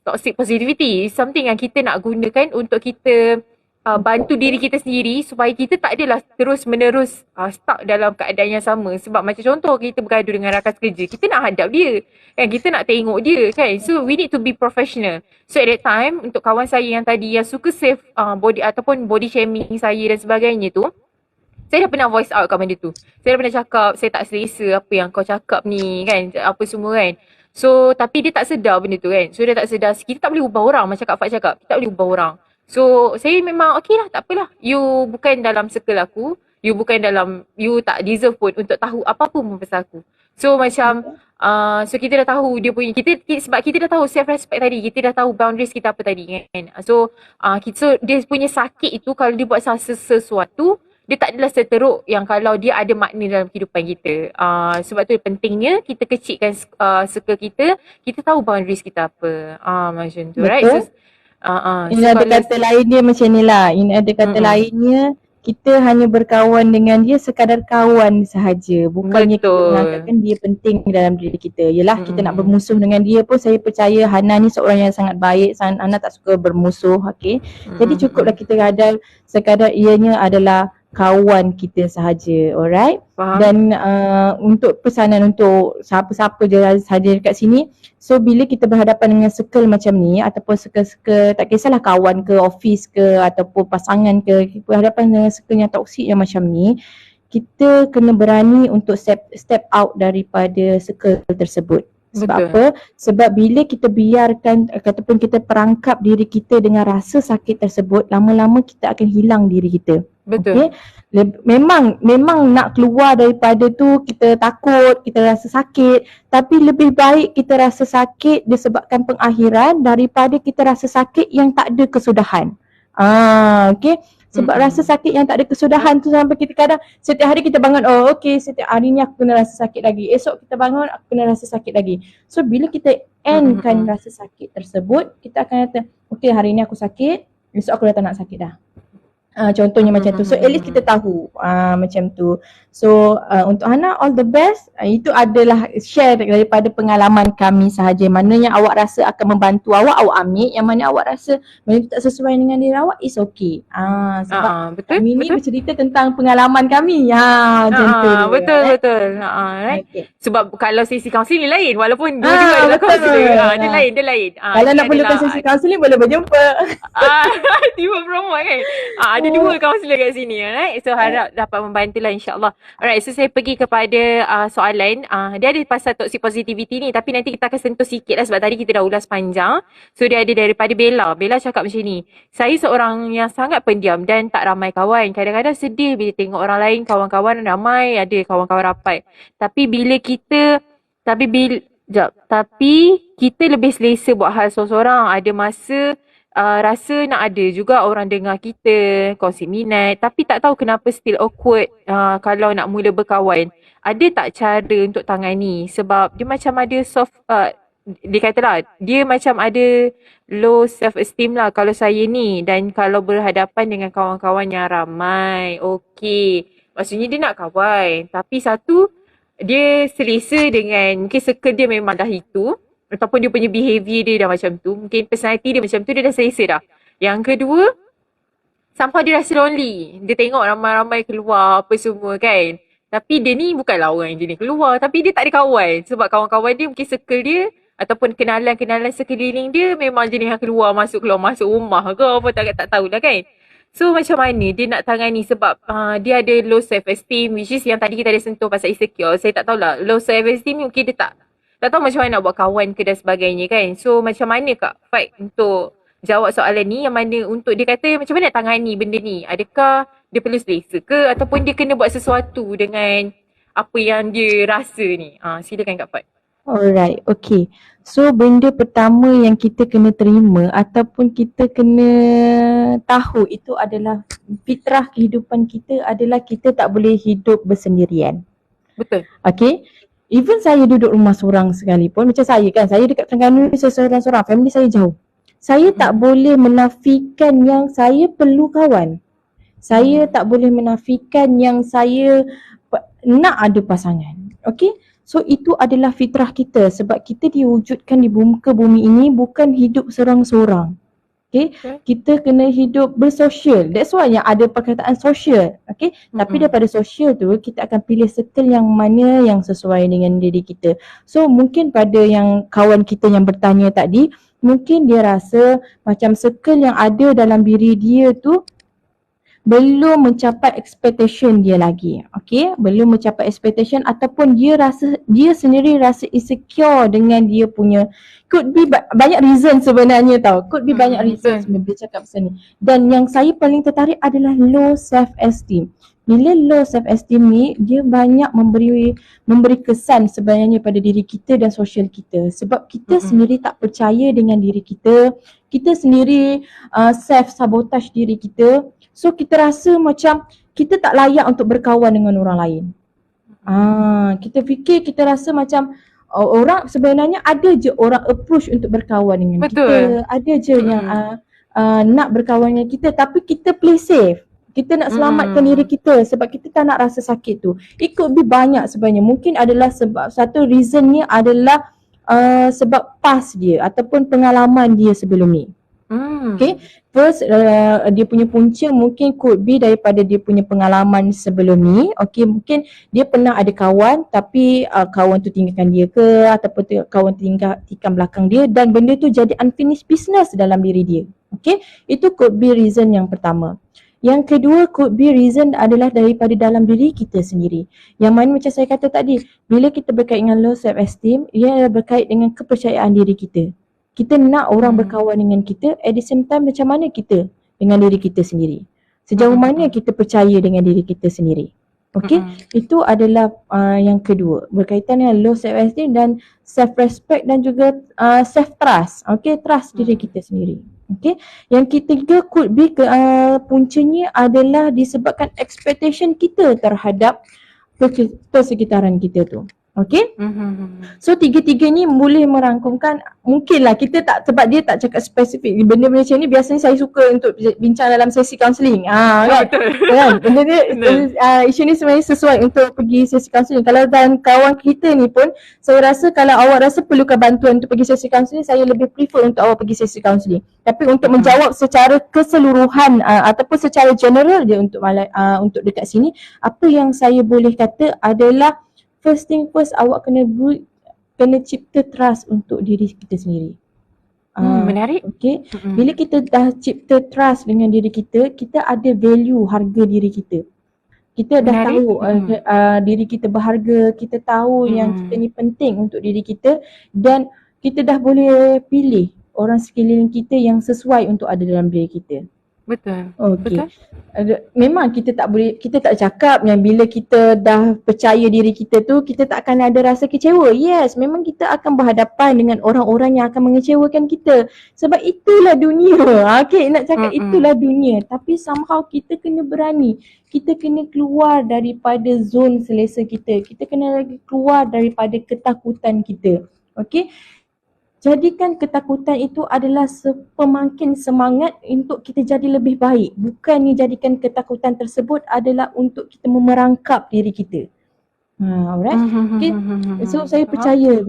toxic positivity. It's something yang kita nak gunakan untuk kita bantu diri kita sendiri supaya kita tak adalah terus menerus stuck dalam keadaan yang sama. Sebab macam contoh kita bergaduh dengan rakan kerja, kita nak hadap dia kan, kita nak tengok dia kan. So we need to be professional. So at that time untuk kawan saya yang tadi yang suka save body ataupun body shaming saya dan sebagainya tu, saya dah pernah voice out kat benda tu. Saya dah pernah cakap, saya tak selesa apa yang kau cakap ni kan, apa semua kan. So, tapi dia tak sedar benda tu kan. So, dia tak sedar. Kita tak boleh ubah orang macam Kak Fad cakap. Kita tak boleh ubah orang. So, saya memang okey lah, tak apalah. You bukan dalam circle aku. You tak deserve pun untuk tahu apa-apa pun pasal aku. So, macam, so kita dah tahu dia punya, sebab kita dah tahu self-respect tadi. Kita dah tahu boundaries kita apa tadi kan. So, dia punya sakit itu kalau dia buat sesuatu, dia tak adalah seteruk yang kalau dia ada makna dalam kehidupan kita. Sebab tu pentingnya kita kecilkan circle kita tahu boundaries kita apa. Macam tu, right? So, ini ada kata lainnya macam ni lah. Ini ada kata lainnya, kita hanya berkawan dengan dia sekadar kawan sahaja. Bukannya kita mengatakan dia penting dalam diri kita. Yelah, kita nak bermusuh dengan dia pun saya percaya Hana ni seorang yang sangat baik. Hana tak suka bermusuh, okay? Jadi cukuplah kita sekadar ianya adalah kawan kita sahaja, alright? Faham. Dan untuk pesanan untuk siapa-siapa je sahaja dekat sini, so bila kita berhadapan dengan circle macam ni ataupun circle tak kisahlah kawan ke, office ke ataupun pasangan ke, berhadapan dengan circle yang toksik yang macam ni, kita kena berani untuk step out daripada circle tersebut. Sebab apa? Sebab bila kita biarkan ataupun kita perangkap diri kita dengan rasa sakit tersebut, lama-lama kita akan hilang diri kita. Betul. Okay? Memang nak keluar daripada tu kita takut, kita rasa sakit, tapi lebih baik kita rasa sakit disebabkan pengakhiran daripada kita rasa sakit yang tak ada kesudahan. Okay? Sebab rasa sakit yang tak ada kesudahan tu sampai kita kadang setiap hari kita bangun, oh okay setiap hari ni aku kena rasa sakit lagi. Esok kita bangun aku kena rasa sakit lagi. So bila kita endkan rasa sakit tersebut, kita akan kata, okay hari ni aku sakit, esok aku dah tak nak sakit dah. Contohnya macam tu. So at least kita tahu macam tu. So untuk Hana all the best. Itu adalah share daripada pengalaman kami sahaja. Mana yang awak rasa akan membantu awak ambil. Yang mana awak rasa mana tak sesuai dengan diri awak, is okay. Sebab kami ni bercerita tentang pengalaman kami. Macam tu. Betul. Right? Okay. Sebab kalau sesi kaunseling lain, walaupun dua-dua adalah kaunseling. Dia lain. Kalau nak perlukan sesi kaunseling boleh berjumpa. Tiba promo kan. Ada dua kaunselor kat sini. Alright. So harap dapat membantu lah insyaAllah. Alright. So saya pergi kepada soalan. Dia ada pasal toxic positivity ni. Tapi nanti kita akan sentuh sikit lah sebab tadi kita dah ulas panjang. So dia ada daripada Bella. Bella cakap macam ni. Saya seorang yang sangat pendiam dan tak ramai kawan. Kadang-kadang sedih bila tengok orang lain, kawan-kawan ramai, ada kawan-kawan rapat. Tapi kita lebih selesa buat hal seorang-seorang. Ada masa rasa nak ada juga orang dengar kita, kongsi minat. Tapi tak tahu kenapa still awkward kalau nak mula berkawan. Ada tak cara untuk tangani? Sebab dia macam ada dia katalah, dia macam ada low self-esteem lah kalau saya ni. Dan kalau berhadapan dengan kawan-kawan yang ramai. Okey. Maksudnya dia nak kawan. Tapi satu, dia selesa dengan, mungkin circle dia memang dah itu. Ataupun dia punya behaviour dia dah macam tu. Mungkin personality dia macam tu, dia dah selesa dah. Yang kedua, somehow dia rasa lonely. Dia tengok ramai-ramai keluar apa semua kan. Tapi dia ni bukanlah orang yang jenis keluar. Tapi dia tak ada kawan. Sebab kawan-kawan dia mungkin circle dia ataupun kenalan-kenalan sekeliling dia memang jenis yang keluar masuk rumah ke apa tak tahulah kan. So macam mana dia nak tangani sebab dia ada low self-esteem, which is yang tadi kita ada sentuh pasal insecure. Saya tak tahulah, low self-esteem ni mungkin dia tak tahu macam mana nak buat kawan ke dan sebagainya kan. So macam mana Kak Faik untuk jawab soalan ni, yang mana untuk dia kata macam mana nak tangani benda ni? Adakah dia perlu selesa ke ataupun dia kena buat sesuatu dengan apa yang dia rasa ni? Silakan Kak Faik. Alright, okay. So benda pertama yang kita kena terima ataupun kita kena tahu itu adalah fitrah kehidupan kita adalah kita tak boleh hidup bersendirian. Betul. Okay. Even saya duduk rumah seorang sekalipun, macam saya kan, saya dekat Terengganu ni seorang-seorang, family saya jauh. Saya tak boleh menafikan yang saya perlu kawan. Saya tak boleh menafikan yang saya nak ada pasangan. Okay. So itu adalah fitrah kita sebab kita diwujudkan di muka bumi ini bukan hidup seorang-seorang. Okay. Kita kena hidup bersosial. That's why yang ada perkataan sosial. Okay. Tapi daripada sosial tu kita akan pilih circle yang mana yang sesuai dengan diri kita. So mungkin pada yang kawan kita yang bertanya tadi, mungkin dia rasa macam circle yang ada dalam diri dia tu belum mencapai expectation dia lagi. Okay, belum mencapai expectation ataupun dia sendiri rasa insecure dengan dia punya, could be banyak reason sebenarnya tau. Could be banyak reason sebenarnya dia cakap pasal ni. Dan yang saya paling tertarik adalah low self esteem. Bila low self esteem ni, dia banyak memberi kesan sebenarnya pada diri kita dan sosial kita. Sebab kita sendiri tak percaya dengan diri kita. Kita sendiri self sabotage diri kita. So kita rasa macam kita tak layak untuk berkawan dengan orang lain. Kita fikir, kita rasa macam orang sebenarnya ada je orang approach untuk berkawan dengan kita. Ada je yang nak berkawan dengan kita tapi kita play safe. Kita nak selamatkan diri kita sebab kita tak nak rasa sakit tu. It could be banyak sebenarnya. Mungkin adalah sebab satu reasonnya adalah sebab past dia ataupun pengalaman dia sebelum ni. Okay, first dia punya punca mungkin could be daripada dia punya pengalaman sebelum ni. Okay, mungkin dia pernah ada kawan tapi kawan tu tinggalkan dia ke ataupun kawan tu tikam belakang dia dan benda tu jadi unfinished business dalam diri dia. Okay, itu could be reason yang pertama. Yang kedua could be reason adalah daripada dalam diri kita sendiri. Yang mana macam saya kata tadi, bila kita berkait dengan low self esteem, ia berkait dengan kepercayaan diri kita. Kita nak orang berkawan dengan kita, at the same time macam mana kita dengan diri kita sendiri. Sejauh mana kita percaya dengan diri kita sendiri. Okay, itu adalah yang kedua. Berkaitan dengan low self-esteem dan self-respect dan juga self-trust. Okay, trust diri kita sendiri. Okay, yang ketiga could be puncanya adalah disebabkan expectation kita terhadap persekitaran kita tu. Okay. So tiga-tiga ni boleh merangkumkan, mungkinlah kita tak, sebab dia tak cakap spesifik. Benda-benda macam ni biasanya saya suka untuk bincang dalam sesi kaunseling. Kan? Kan? Benda ni isu ni sebenarnya sesuai untuk pergi sesi kaunseling. Kalau dan kawan kita ni pun, saya rasa kalau awak rasa perlukan bantuan untuk pergi sesi kaunseling, saya lebih prefer untuk awak pergi sesi kaunseling. Tapi untuk menjawab secara keseluruhan ataupun secara general je untuk dekat sini, apa yang saya boleh kata adalah first thing first, awak kena cipta trust untuk diri kita sendiri. Menarik. Okay. Bila kita dah cipta trust dengan diri kita, kita ada value harga diri kita. Kita dah Menarik. tahu diri kita berharga, kita tahu yang kita ni penting untuk diri kita, dan kita dah boleh pilih orang sekeliling kita yang sesuai untuk ada dalam diri kita. Betul. Okey. Memang kita tak cakap yang bila kita dah percaya diri kita tu, kita tak akan ada rasa kecewa. Yes, memang kita akan berhadapan dengan orang-orang yang akan mengecewakan kita. Sebab itulah dunia. Okey, nak cakap itulah dunia. Tapi somehow kita kena berani. Kita kena keluar daripada zon selesa kita. Kita kena keluar daripada ketakutan kita. Okey. Jadikan ketakutan itu adalah pemangkin semangat untuk kita jadi lebih baik. Bukannya jadikan ketakutan tersebut adalah untuk kita memerangkap diri kita. Alright. Okay. So saya percaya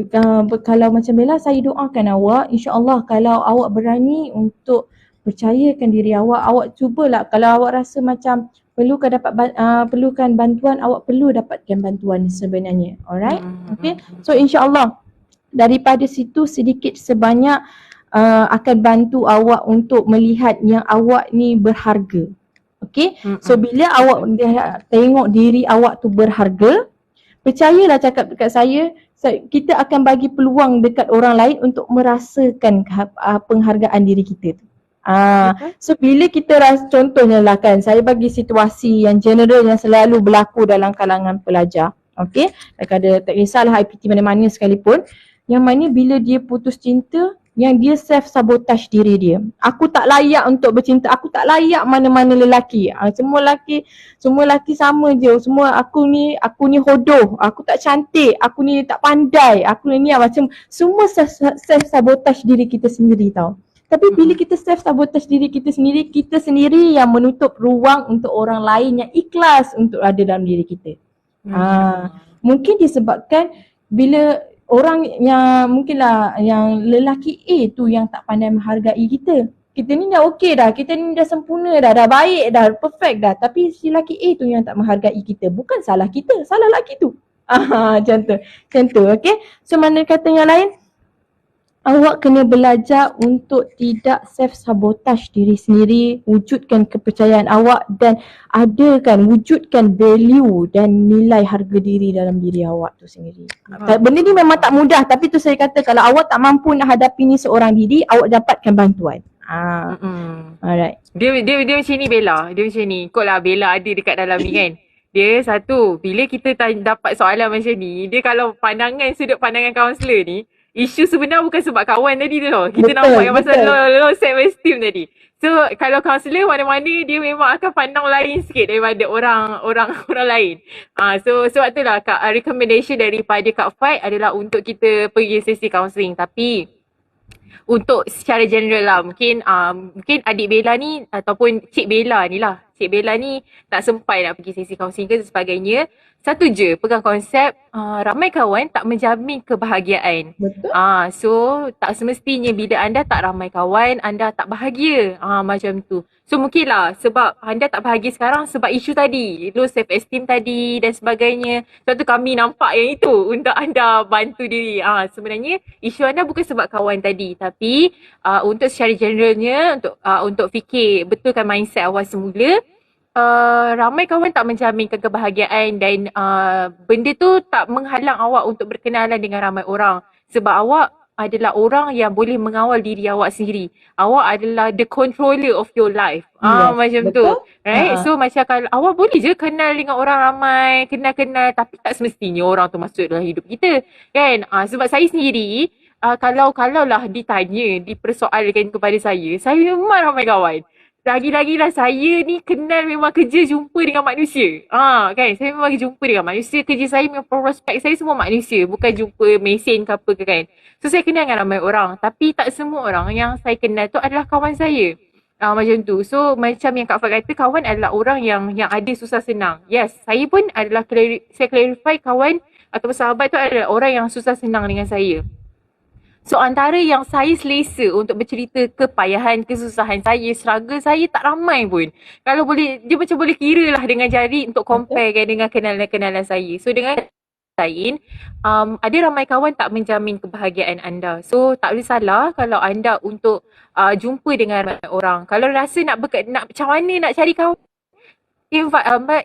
kalau macam Bella, saya doakan awak, insya-Allah kalau awak berani untuk percayakan diri awak, awak cubalah. Kalau awak rasa macam perlukan bantuan, awak perlu dapatkan bantuan sebenarnya. Alright. Okay. So insya-Allah daripada situ sedikit sebanyak akan bantu awak untuk melihat yang awak ni berharga. Okay. So bila awak tengok diri awak tu berharga, percayalah cakap dekat saya, kita akan bagi peluang dekat orang lain untuk merasakan penghargaan diri kita tu. So bila kita rasa, contohnya lah kan, saya bagi situasi yang general yang selalu berlaku dalam kalangan pelajar. Okay. Tak kisahlah IPT mana-mana sekalipun, yang mana bila dia putus cinta, yang dia self-sabotage diri dia. Aku tak layak untuk bercinta, aku tak layak mana-mana lelaki. Semua lelaki sama je. Semua aku ni hodoh, aku tak cantik, aku ni tak pandai, aku ni macam semua self-sabotage diri kita sendiri tau. Tapi bila kita self-sabotage diri kita sendiri yang menutup ruang untuk orang lain yang ikhlas untuk ada dalam diri kita. Mungkin disebabkan bila orang yang mungkinlah yang lelaki A tu yang tak pandai menghargai kita. Kita ni dah okey dah, kita ni dah sempurna dah baik dah, perfect dah. Tapi si lelaki A tu yang tak menghargai kita. Bukan salah kita, salah lelaki tu. Macam tu, okey. So mana kata yang lain, awak kena belajar untuk tidak self-sabotage diri sendiri, wujudkan kepercayaan awak dan wujudkan value dan nilai harga diri dalam diri awak tu sendiri. Benda ni memang tak mudah, tapi tu saya kata kalau awak tak mampu nak hadapi ni seorang diri, awak dapatkan bantuan. Alright. Dia macam ni Bella, dia macam ni. Kot lah Bella ada dekat dalam ni kan. Dia satu, bila kita dapat soalan macam ni, dia kalau sudut pandangan kaunselor ni, isu sebenar bukan sebab kawan tadi tu tau. Kita nampak yang pasal low self-esteem tadi. So kalau kaunselor mana-mana dia memang akan pandang lain sikit daripada orang lain. So sebab tu lah recommendation daripada Kak Faiz adalah untuk kita pergi sesi kaunseling. Tapi untuk secara general lah, mungkin adik Bella ni ataupun Cik Bella ni tak sempat nak pergi sesi kaunseling ke sebagainya. Satu je, pegang konsep ramai kawan tak menjamin kebahagiaan. Betul. So tak semestinya bila anda tak ramai kawan, anda tak bahagia. Macam tu. So mungkinlah sebab anda tak bahagia sekarang sebab isu tadi, low self esteem tadi dan sebagainya. Sebab tu kami nampak yang itu untuk anda bantu diri. Sebenarnya isu anda bukan sebab kawan tadi, tapi untuk secara generalnya untuk fikir betulkan mindset awal semula. Ramai kawan tak menjaminkan kebahagiaan dan benda tu tak menghalang awak untuk berkenalan dengan ramai orang sebab awak adalah orang yang boleh mengawal diri awak sendiri. Awak adalah the controller of your life. Yes, macam betul? Tu. Right? So macam kalau awak boleh je kenal dengan orang ramai, kenal-kenal tapi tak semestinya orang tu masuk dalam hidup kita. Kan? Sebab saya sendiri kalau lah dipersoalkan kepada saya memang ramai kawan. Lagi-lagi lah saya ni kenal memang kerja jumpa dengan manusia. Kan, saya memang jumpa dengan manusia. Kerja saya memang prospek saya semua manusia. Bukan jumpa mesin ke apa ke kan. So saya kenal dengan ramai orang. Tapi tak semua orang yang saya kenal tu adalah kawan saya. Macam tu. So macam yang Kak Fat kata, kawan adalah orang yang ada susah senang. Yes, saya pun adalah saya clarify kawan atau sahabat tu adalah orang yang susah senang dengan saya. So antara yang saya selesa untuk bercerita kepayahan, kesusahan saya, struggle saya tak ramai pun. Kalau boleh, dia macam boleh kira lah dengan jari untuk compare kan dengan kenalan-kenalan saya. So dengan lain, ada ramai kawan tak menjamin kebahagiaan anda. So tak boleh salah kalau anda untuk jumpa dengan ramai orang. Kalau rasa nak macam mana nak cari kawan,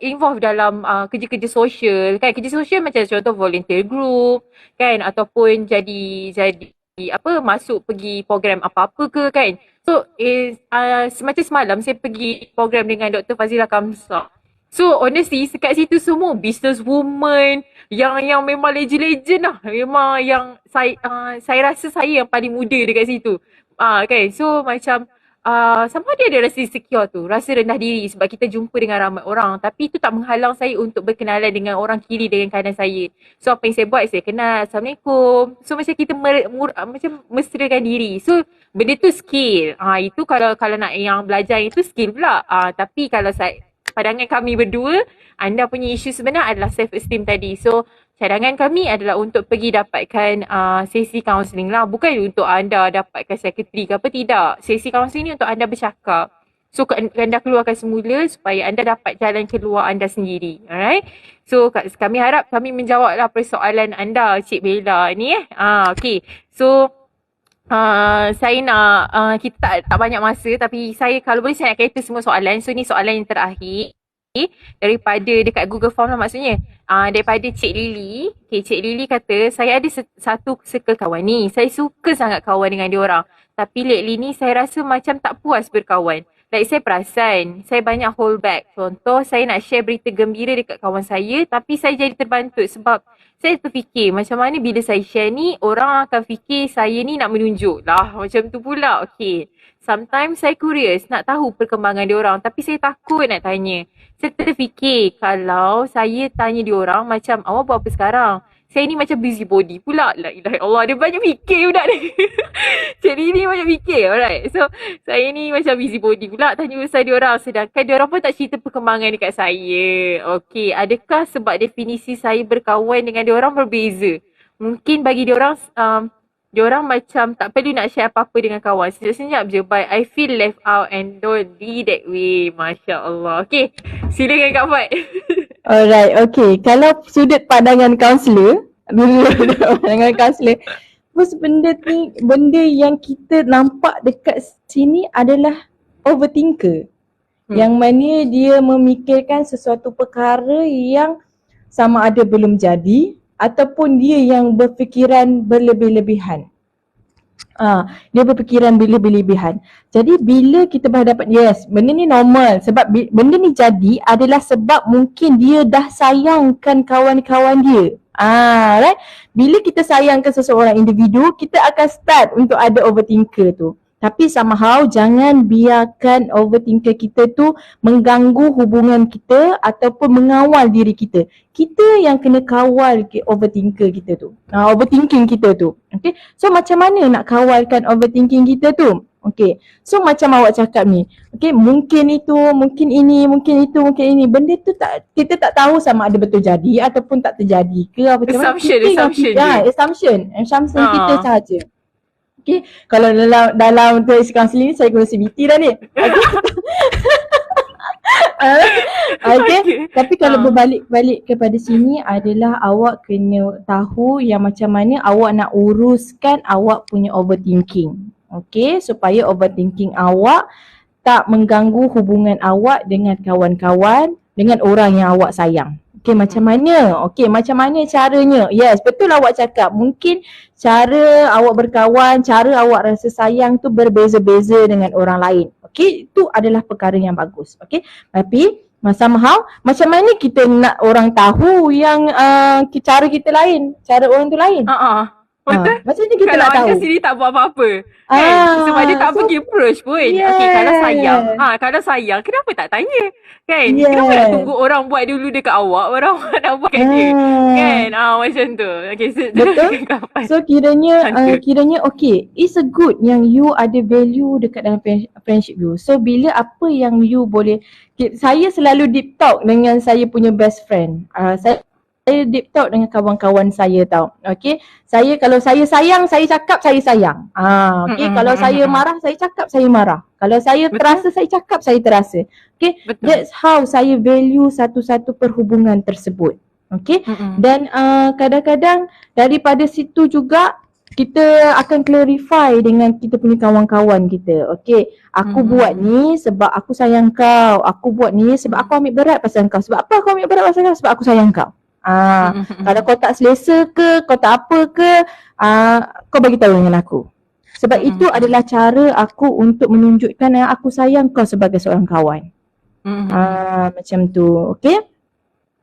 involve dalam kerja-kerja sosial kan. Kerja sosial macam contoh volunteer group kan, ataupun jadi apa, masuk pergi program apa-apa ke kan. So semacam semalam saya pergi program dengan Dr. Fazila Kamsa. So honestly kat situ semua business woman yang memang legend-legend lah. Memang yang saya rasa saya yang paling muda dekat situ. Kan. So macam sama dia ada rasa insecure tu, rasa rendah diri sebab kita jumpa dengan ramai orang. Tapi itu tak menghalang saya untuk berkenalan dengan orang kiri dengan kanan saya. So apa yang saya buat, saya kenal, Assalamualaikum. So macam kita macam mesrakan diri. So benda tu skill. Itu kalau nak yang belajar itu skill pula. Tapi kalau pandangan kami berdua, anda punya isu sebenar adalah self esteem tadi. So cadangan kami adalah untuk pergi dapatkan sesi kaunseling lah. Bukan untuk anda dapatkan sekretari ke apa, tidak. Sesi kaunseling ni untuk anda bercakap. So anda keluarkan semula supaya anda dapat jalan keluar anda sendiri. Alright. So kami harap kami menjawablah persoalan anda, Cik Bella ni okay. So saya nak, kita tak banyak masa tapi saya kalau boleh saya nak cater semua soalan. So ni soalan yang terakhir daripada dekat Google Form lah maksudnya. Daripada Cik Lily. Okay, Cik Lily kata, saya ada satu circle kawan ni. Saya suka sangat kawan dengan dia orang. Tapi lately ni saya rasa macam tak puas berkawan. Like saya perasan, saya banyak hold back. Contoh, saya nak share berita gembira dekat kawan saya tapi saya jadi terbantut sebab saya terfikir macam mana bila saya share ni, orang akan fikir saya ni nak menunjuk lah. Macam tu pula. Okay. Sometimes saya curious nak tahu perkembangan dia orang tapi saya takut nak tanya. Saya terfikir kalau saya tanya dia orang macam awak buat apa sekarang? Saya ni macam busybody pula. La ilaha illallah, dia banyak fikir budak ni. Jadi ni banyak fikir. Alright. So saya ni macam busybody pula tanya urusan dia orang sedangkan dia orang pun tak cerita perkembangan dekat saya. Okay, adakah sebab definisi saya berkawan dengan dia orang berbeza? Mungkin bagi dia orang macam tak perlu nak share apa-apa dengan kawan. Senyap-senyap je. But I feel left out and don't be that way. Masya Allah. Okay. Silakan Kak Fat. Alright, okay. Kalau sudut pandangan kaunselor, pandangan kaunselor, terus benda yang kita nampak dekat sini adalah overthinker. Yang mana dia memikirkan sesuatu perkara yang sama ada belum jadi ataupun dia yang berfikiran berlebih-lebihan. Dia berfikiran berlebih-lebihan. Jadi bila kita berhadapan, yes, benda ni normal sebab benda ni jadi adalah sebab mungkin dia dah sayangkan kawan-kawan dia. Right? Bila kita sayangkan seseorang individu, kita akan start untuk ada overthinker tu. Tapi somehow jangan biarkan overthinker kita tu mengganggu hubungan kita ataupun mengawal diri kita. Kita yang kena kawal overthinker kita tu. Overthinking kita tu. Okay. So macam mana nak kawalkan overthinking kita tu? Okay. So macam awak cakap ni. Okay. Mungkin itu, mungkin ini, mungkin itu, mungkin ini. Benda tu kita tak tahu sama ada betul jadi ataupun tak terjadi ke. Assumption kita sahaja. Okay, kalau dalam sesi kaunseling ni saya guna CBT dah ni. Okay. Tapi kalau berbalik kepada sini adalah awak kena tahu yang macam mana awak nak uruskan awak punya overthinking. Okay, supaya overthinking awak tak mengganggu hubungan awak dengan kawan-kawan, dengan orang yang awak sayang. Okay, macam mana? Okay, macam mana caranya? Yes, betul awak cakap. Mungkin cara awak berkawan, cara awak rasa sayang tu berbeza-beza dengan orang lain. Okay, itu adalah perkara yang bagus. Okay, tapi somehow macam mana kita nak orang tahu yang cara kita lain, cara orang tu lain? Betul? Macam mana kita kalau nak tahu? Kalau anda sendiri tak buat apa-apa kan? Sebab dia tak pergi approach pun. Yes. Okay, kalau sayang kenapa tak tanya? Kan? Yes. Kenapa nak tunggu orang buat dulu dekat awak, orang nak buat kat dia? Kan? Macam tu. Okay, betul? So kiranya okay, it's a good yang you ada value dekat dalam friendship you. So bila apa yang you boleh, saya selalu deep talk dengan saya punya best friend. Saya deep talk dengan kawan-kawan saya tau. Okay. Kalau saya sayang, saya cakap saya sayang. Okay. Kalau saya marah, saya cakap saya marah. Kalau saya terasa, saya cakap saya terasa. Okay. That's how saya value satu-satu perhubungan tersebut. Okey. Mm-mm. Dan kadang-kadang daripada situ juga kita akan clarify dengan kita punya kawan-kawan kita. Okey, aku buat Mm-mm. ni sebab aku sayang kau. Aku buat ni sebab aku ambil berat pasal kau. Sebab apa aku ambil berat pasal kau? Sebab aku sayang kau. Kalau Mm-mm. kau tak selesa ke, kau tak apa ke, kau bagi tahu dengan aku. Sebab itu Mm-mm. adalah cara aku untuk menunjukkan yang aku sayang kau sebagai seorang kawan. Mm-mm. Macam tu. Okey.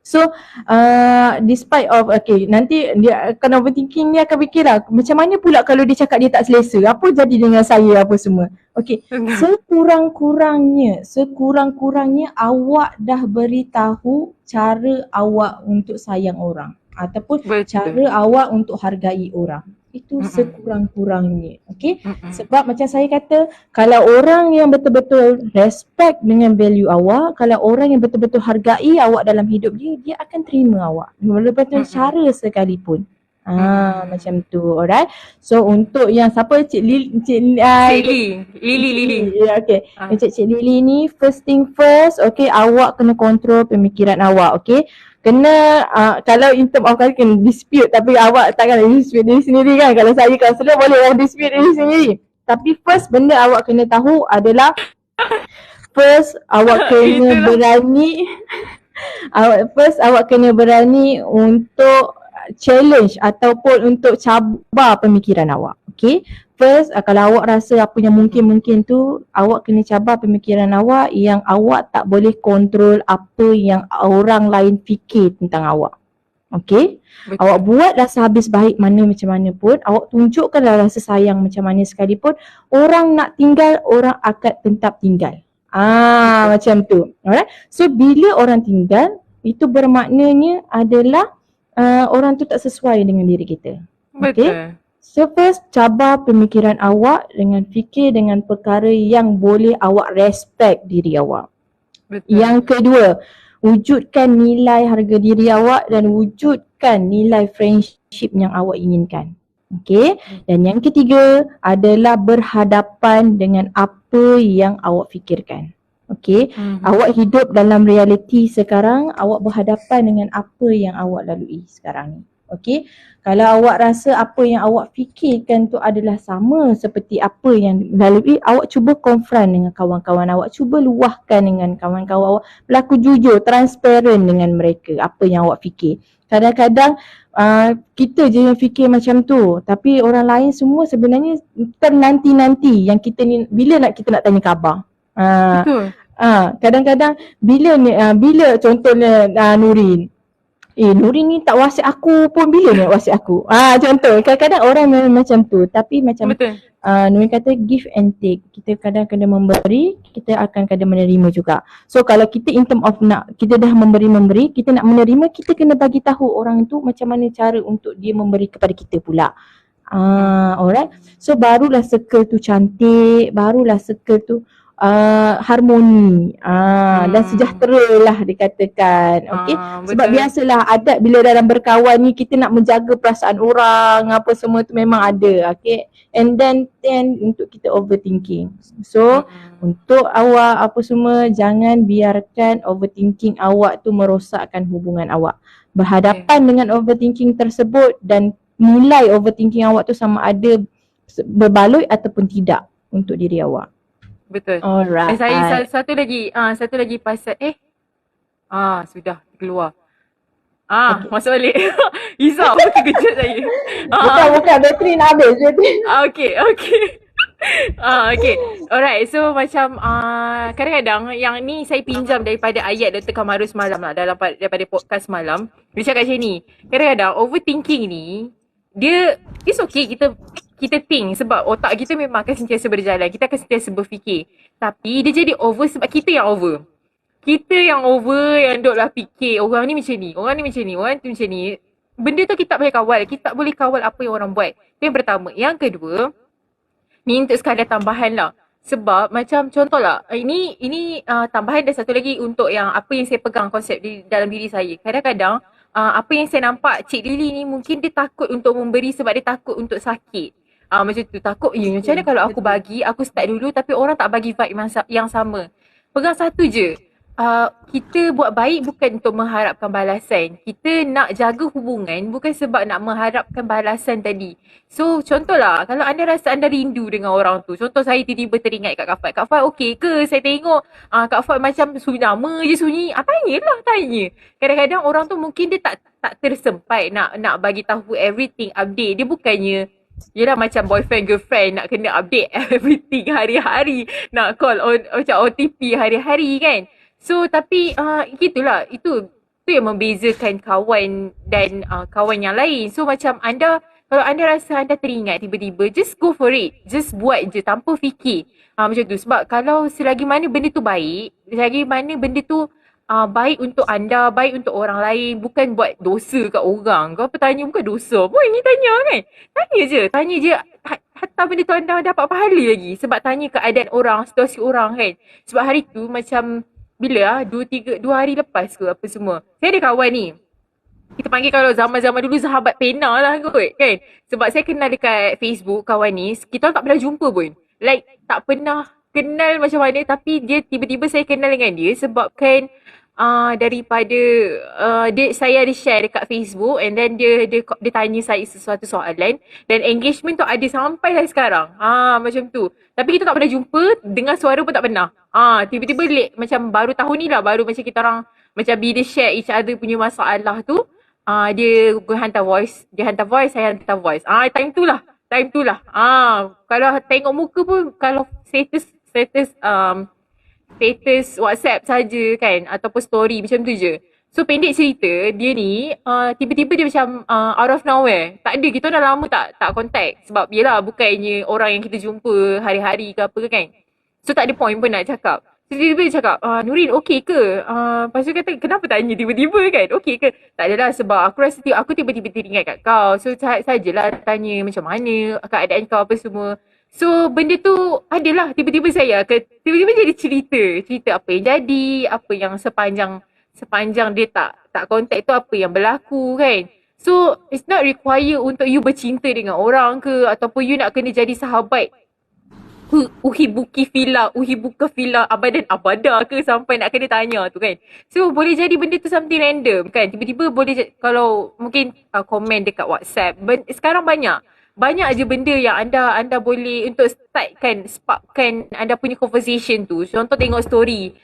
So, despite of, okay, nanti dia akan overthinking, dia akan fikir lah, macam mana pula kalau dia cakap dia tak selesa, apa jadi dengan saya, apa semua. Okay, sekurang-kurangnya awak dah beritahu cara awak untuk sayang orang. Ataupun Betul. cara awak untuk hargai orang. Itu Mm-mm. sekurang-kurangnya. Okay, Mm-mm. sebab macam saya kata, kalau orang yang betul-betul respect dengan value awak, kalau orang yang betul-betul hargai awak dalam hidup dia, dia akan terima awak. Walaupun Mm-mm. cara sekalipun. Mm-mm. Macam tu. Alright. So untuk yang siapa Cik Lili, Cik Lee. Lily, Cik Lily. Lili, ya, okay. Ah. Cik Lili ni first thing first, okay, awak kena kontrol pemikiran awak, okay. Kena, kalau in term of kena dispute, tapi awak takkan dispute diri sendiri kan. Kalau saya counselor boleh lah dispute diri sendiri. Tapi first benda awak kena tahu adalah, first awak kena Itulah. berani awak kena berani untuk challenge ataupun untuk cabar pemikiran awak. Okay. First, kalau awak rasa apa yang mungkin-mungkin tu, awak kena cabar pemikiran awak yang awak tak boleh kontrol apa yang orang lain fikir tentang awak. Okay. Betul. Awak buatlah sehabis baik mana macam mana pun, awak tunjukkanlah rasa sayang macam mana sekalipun, orang nak tinggal, orang akan tetap tinggal. Betul. Macam tu. Alright. So bila orang tinggal, itu bermaknanya adalah orang tu tak sesuai dengan diri kita. Okay. Betul. So first, cabar pemikiran awak dengan fikir dengan perkara yang boleh awak respect diri awak. Betul. Yang kedua, wujudkan nilai harga diri awak dan wujudkan nilai friendship yang awak inginkan. Okay. Dan yang ketiga adalah berhadapan dengan apa yang awak fikirkan. Okay. Awak hidup dalam realiti sekarang, awak berhadapan dengan apa yang awak lalui sekarang ni. Okay. Kalau awak rasa apa yang awak fikirkan tu adalah sama seperti apa yang lalui, awak cuba confront dengan kawan-kawan awak, cuba luahkan dengan kawan-kawan awak, berlaku jujur, transparent dengan mereka apa yang awak fikir. Kadang-kadang kita je yang fikir macam tu, tapi orang lain semua sebenarnya ternanti-nanti yang kita ni bila kita nak tanya khabar. Betul. Kadang-kadang bila contohnya Nurin, Nurin ni tak WhatsApp aku pun, bila nak WhatsApp aku? Contoh, kadang-kadang orang memang macam tu. Tapi macam Betul. Nurin kata give and take. Kita kadang kena memberi, kita akan kadang menerima juga. So kalau kita in term of kita dah memberi, kita nak menerima, kita kena bagi tahu orang tu macam mana cara untuk dia memberi kepada kita pula. Alright. So barulah circle tu cantik, barulah circle tu harmoni dan sejahtera lah dikatakan. Okay. Sebab biasalah adat bila dalam berkawan ni kita nak menjaga perasaan orang apa semua tu memang ada. Okay. And then untuk kita overthinking. So untuk awak apa semua, jangan biarkan overthinking awak tu merosakkan hubungan awak. Berhadapan dengan overthinking tersebut dan nilai overthinking awak tu sama ada berbaloi ataupun tidak untuk diri awak. Betul. Alright. Saya satu lagi pasal sudah keluar. Okay. Masuk balik. Risau terkejut saya. Bukan bateri nak habis. Okay. Okay. Alright. So macam kadang-kadang yang ni saya pinjam daripada ayat Dr. Kamarus semalam lah, daripada podcast semalam. Dia cakap macam ni. Kadang-kadang overthinking ni it's okay kita think sebab otak kita memang akan sentiasa berjalan. Kita akan sentiasa berfikir. Tapi dia jadi over sebab kita yang over. Kita yang over yang duklah fikir orang ni macam ni, orang ni macam ni, orang tu macam ni. Benda tu kita tak boleh kawal. Kita tak boleh kawal apa yang orang buat. Itu yang pertama. Yang kedua, ni untuk sekadar tambahan lah. Sebab macam contoh lah, ini tambahan dan satu lagi untuk yang apa yang saya pegang konsep di dalam diri saya. Kadang-kadang apa yang saya nampak Cik Lily ni mungkin dia takut untuk memberi sebab dia takut untuk sakit. Macam tu, takut macam mana kalau aku bagi, aku start dulu tapi orang tak bagi vibe yang sama. Pegang satu je. kita buat baik bukan untuk mengharapkan balasan. Kita nak jaga hubungan bukan sebab nak mengharapkan balasan tadi. So contohlah, kalau anda rasa anda rindu dengan orang tu, contoh saya tiba-tiba teringat kat Kak Fat. Kak Fat okey ke? Saya tengok Kak Fat macam nama je sunyi. Tanyalah, tanya. Kadang-kadang orang tu mungkin dia tak tersempat nak bagi tahu everything, update. Dia bukannya yelah macam boyfriend girlfriend nak kena update everything hari-hari, nak call macam OTP hari-hari kan. So tapi gitulah, itu yang membezakan kawan dan kawan yang lain. So macam anda, kalau anda rasa anda teringat tiba-tiba, just go for it, just buat je tanpa fikir. Macam tu, sebab kalau selagi mana benda tu baik, selagi mana benda tu baik untuk anda, baik untuk orang lain, bukan buat dosa kat orang. Kau apa tanya bukan dosa pun ni tanya kan. Tanya je hatta benda tu anda dapat pahala lagi sebab tanya keadaan orang, situasi orang kan. Sebab hari tu macam bila 2 hari lepas ke apa semua. Saya ada kawan ni. Kita panggil kalau zaman-zaman dulu sahabat pena lah kot kan. Sebab saya kenal dekat Facebook kawan ni, kita tak pernah jumpa pun. Like tak pernah kenal macam mana, tapi dia tiba-tiba saya kenal dengan dia sebabkan daripada saya ada share dekat Facebook, and then dia tanya saya sesuatu soalan, dan engagement tu ada sampai lah sekarang. Macam tu. Tapi kita tak pernah jumpa, dengar suara pun tak pernah. Tiba-tiba macam baru tahun ni lah, baru macam kita orang macam bila share each other punya masalah tu, dia hantar voice, saya hantar voice. Time tu lah. Kalau tengok muka pun, kalau status WhatsApp saja kan, ataupun story macam tu je. So pendek cerita, dia ni tiba-tiba dia macam out of nowhere. Tak ada, kita dah lama tak contact. Sebab yelah bukannya orang yang kita jumpa hari-hari ke apa ke kan. So tak ada point pun nak cakap. So tiba-tiba dia cakap, Nurin okey ke? Lepas tu kata, kenapa tanya tiba-tiba kan? Okey ke? Tak adalah, sebab aku rasa aku tiba-tiba teringat kat kau. So sajalah tanya macam mana keadaan kau apa semua. So benda tu adalah tiba-tiba tiba-tiba jadi cerita apa yang jadi, apa yang sepanjang dia tak contact tu, apa yang berlaku kan. So it's not require untuk you bercinta dengan orang ke, ataupun you nak kena jadi sahabat uhibuka fila abadan abada ke sampai nak kena tanya tu kan. So boleh jadi benda tu something random kan. Tiba-tiba boleh kalau mungkin komen dekat WhatsApp. Sekarang banyak aje benda yang anda boleh untuk sparkkan anda punya conversation tu. Contoh tengok story,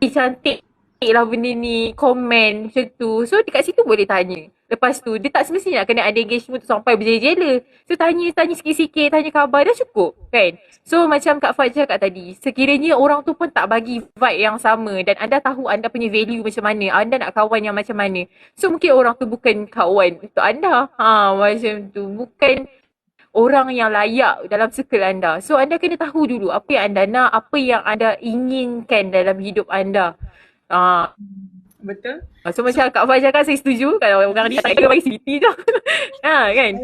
cantik lah benda ni, komen macam tu. So dekat situ boleh tanya. Lepas tu dia tak semestinya nak kena ada engagement tu sampai berjela-jela. So tanya sikit-sikit, tanya khabar dah cukup kan. So macam Kak Fat cakap tadi, sekiranya orang tu pun tak bagi vibe yang sama dan anda tahu anda punya value macam mana, anda nak kawan yang macam mana, so mungkin orang tu bukan kawan untuk anda. Macam tu, bukan orang yang layak dalam circle anda. So anda kena tahu dulu apa yang anda nak, apa yang anda inginkan dalam hidup anda. Betul. So macam Kak Fah cakap, saya setuju. Kalau orang ni tak kena bagi CVT je. Kan?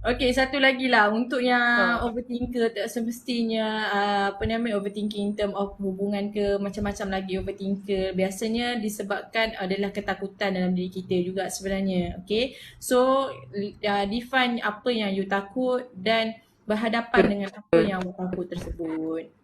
Okey, satu lagi lah untuk yang overthinker, tak semestinya overthinking in term of hubungan ke, macam-macam lagi overthinker. Biasanya disebabkan adalah ketakutan dalam diri kita juga sebenarnya. Okay, so define apa yang you takut dan berhadapan dengan apa yang you takut tersebut.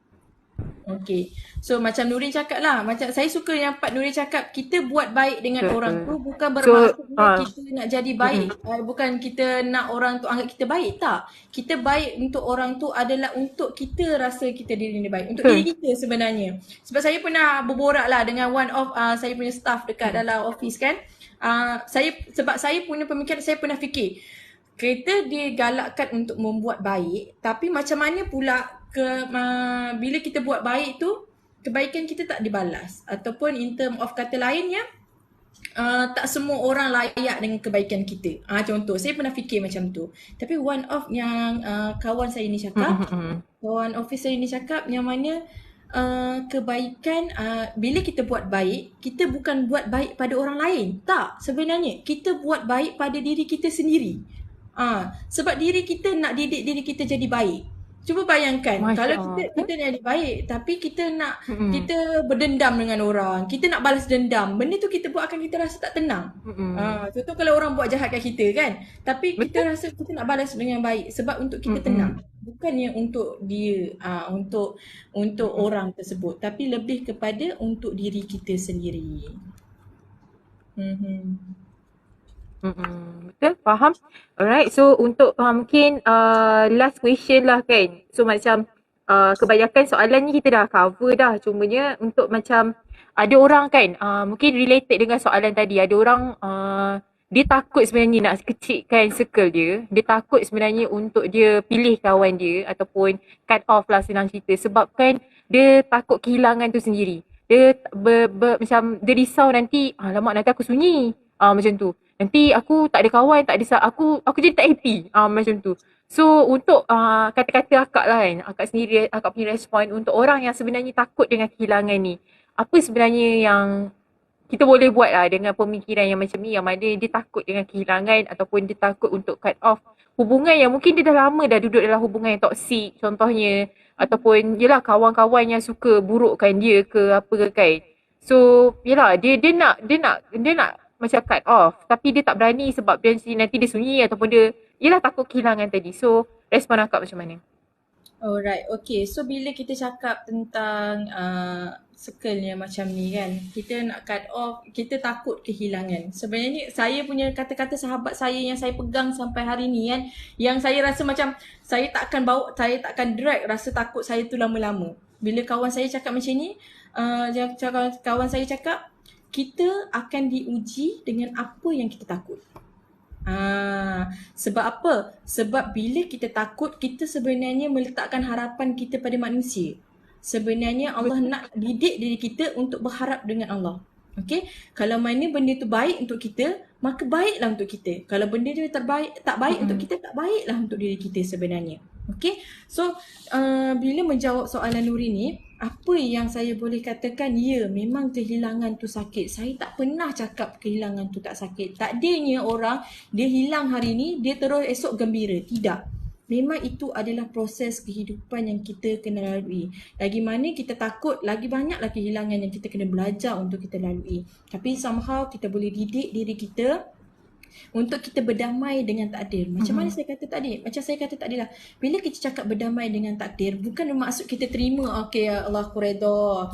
Okay, so macam Nurin cakap lah, macam saya suka yang part Nurin cakap, kita buat baik dengan orang tu bukan bermaksudnya kita nak jadi baik. Bukan kita nak orang tu anggap kita baik, tak. Kita baik untuk orang tu adalah untuk kita rasa kita diri ni baik, untuk diri kita sebenarnya. Sebab saya pernah berborak lah dengan one of saya punya staff dekat dalam office kan. Sebab saya punya pemikiran, saya pernah fikir, kita digalakkan untuk membuat baik, tapi macam mana pula bila kita buat baik tu, kebaikan kita tak dibalas, ataupun in term of kata lainnya, tak semua orang layak dengan kebaikan kita. Contoh, saya pernah fikir macam tu. Tapi one of yang kawan saya ni cakap, kawan office saya ni cakap yang mana kebaikan, bila kita buat baik, kita bukan buat baik pada orang lain. Tak, sebenarnya kita buat baik pada diri kita sendiri. Sebab diri kita nak didik diri kita jadi baik. Cuba bayangkan Masya kalau Allah. kita ni ada baik tapi Mm-mm. kita berdendam dengan orang, kita nak balas dendam. Benda tu kita buat akan kita rasa tak tenang. Mm-mm. Contoh kalau orang buat jahat kat kita kan, tapi kita Betul? rasa kita nak balas dengan baik sebab untuk kita Mm-mm. tenang. Bukannya untuk dia, untuk Mm-mm. orang tersebut, tapi lebih kepada untuk diri kita sendiri. Mhm. Betul, faham. Alright, so untuk mungkin last question lah kan. So macam kebanyakan soalan ni kita dah cover dah. Cumanya untuk macam ada orang kan mungkin related dengan soalan tadi. Ada orang dia takut sebenarnya nak kecilkan circle dia. Dia takut sebenarnya untuk dia pilih kawan dia ataupun cut off lah senang cerita. Sebabkan dia takut kehilangan tu sendiri. Dia macam dia risau nanti, alamak nanti aku sunyi. Macam tu. Nanti aku tak ada kawan, tak ada aku jadi tak happy. Macam tu. So untuk kata-kata akak lah kan, akak sendiri, akak punya respon untuk orang yang sebenarnya takut dengan kehilangan ni. Apa sebenarnya yang kita boleh buat lah dengan pemikiran yang macam ni, yang mana dia takut dengan kehilangan ataupun dia takut untuk cut off hubungan yang mungkin dia dah lama dah duduk dalam hubungan yang toksik contohnya, ataupun yelah kawan-kawan yang suka burukkan dia ke apa ke kan. So yelah dia nak macam cut off tapi dia tak berani sebab dia nanti dia sunyi ataupun dia yelah takut kehilangan tadi. So respon akak macam mana? Alright, okay. So bila kita cakap tentang circle-nya macam ni kan, kita nak cut off, kita takut kehilangan. Sebenarnya saya punya kata-kata sahabat saya yang saya pegang sampai hari ni kan, yang saya rasa macam saya takkan drag rasa takut saya tu lama-lama. Bila kawan saya cakap macam ni, kawan saya cakap, kita akan diuji dengan apa yang kita takut. Sebab apa? Sebab bila kita takut, kita sebenarnya meletakkan harapan kita pada manusia. Sebenarnya Allah nak didik diri kita untuk berharap dengan Allah. Okay? Kalau mana benda tu baik untuk kita, maka baiklah untuk kita. Kalau benda tu tak baik untuk kita, tak baiklah untuk diri kita sebenarnya. Okay? So, bila menjawab soalan Nuri ni, apa yang saya boleh katakan, ya memang kehilangan tu sakit. Saya tak pernah cakap kehilangan tu tak sakit. Tak adanya orang dia hilang hari ni, dia terus esok gembira. Tidak. Memang itu adalah proses kehidupan yang kita kena lalui. Lagi mana kita takut, lagi banyaklah kehilangan yang kita kena belajar untuk kita lalui. Tapi somehow kita boleh didik diri kita untuk kita berdamai dengan takdir. Macam mana saya kata tadi? Macam saya kata tadi lah. Bila kita cakap berdamai dengan takdir, bukan bermaksud kita terima, okay Allah aku redha,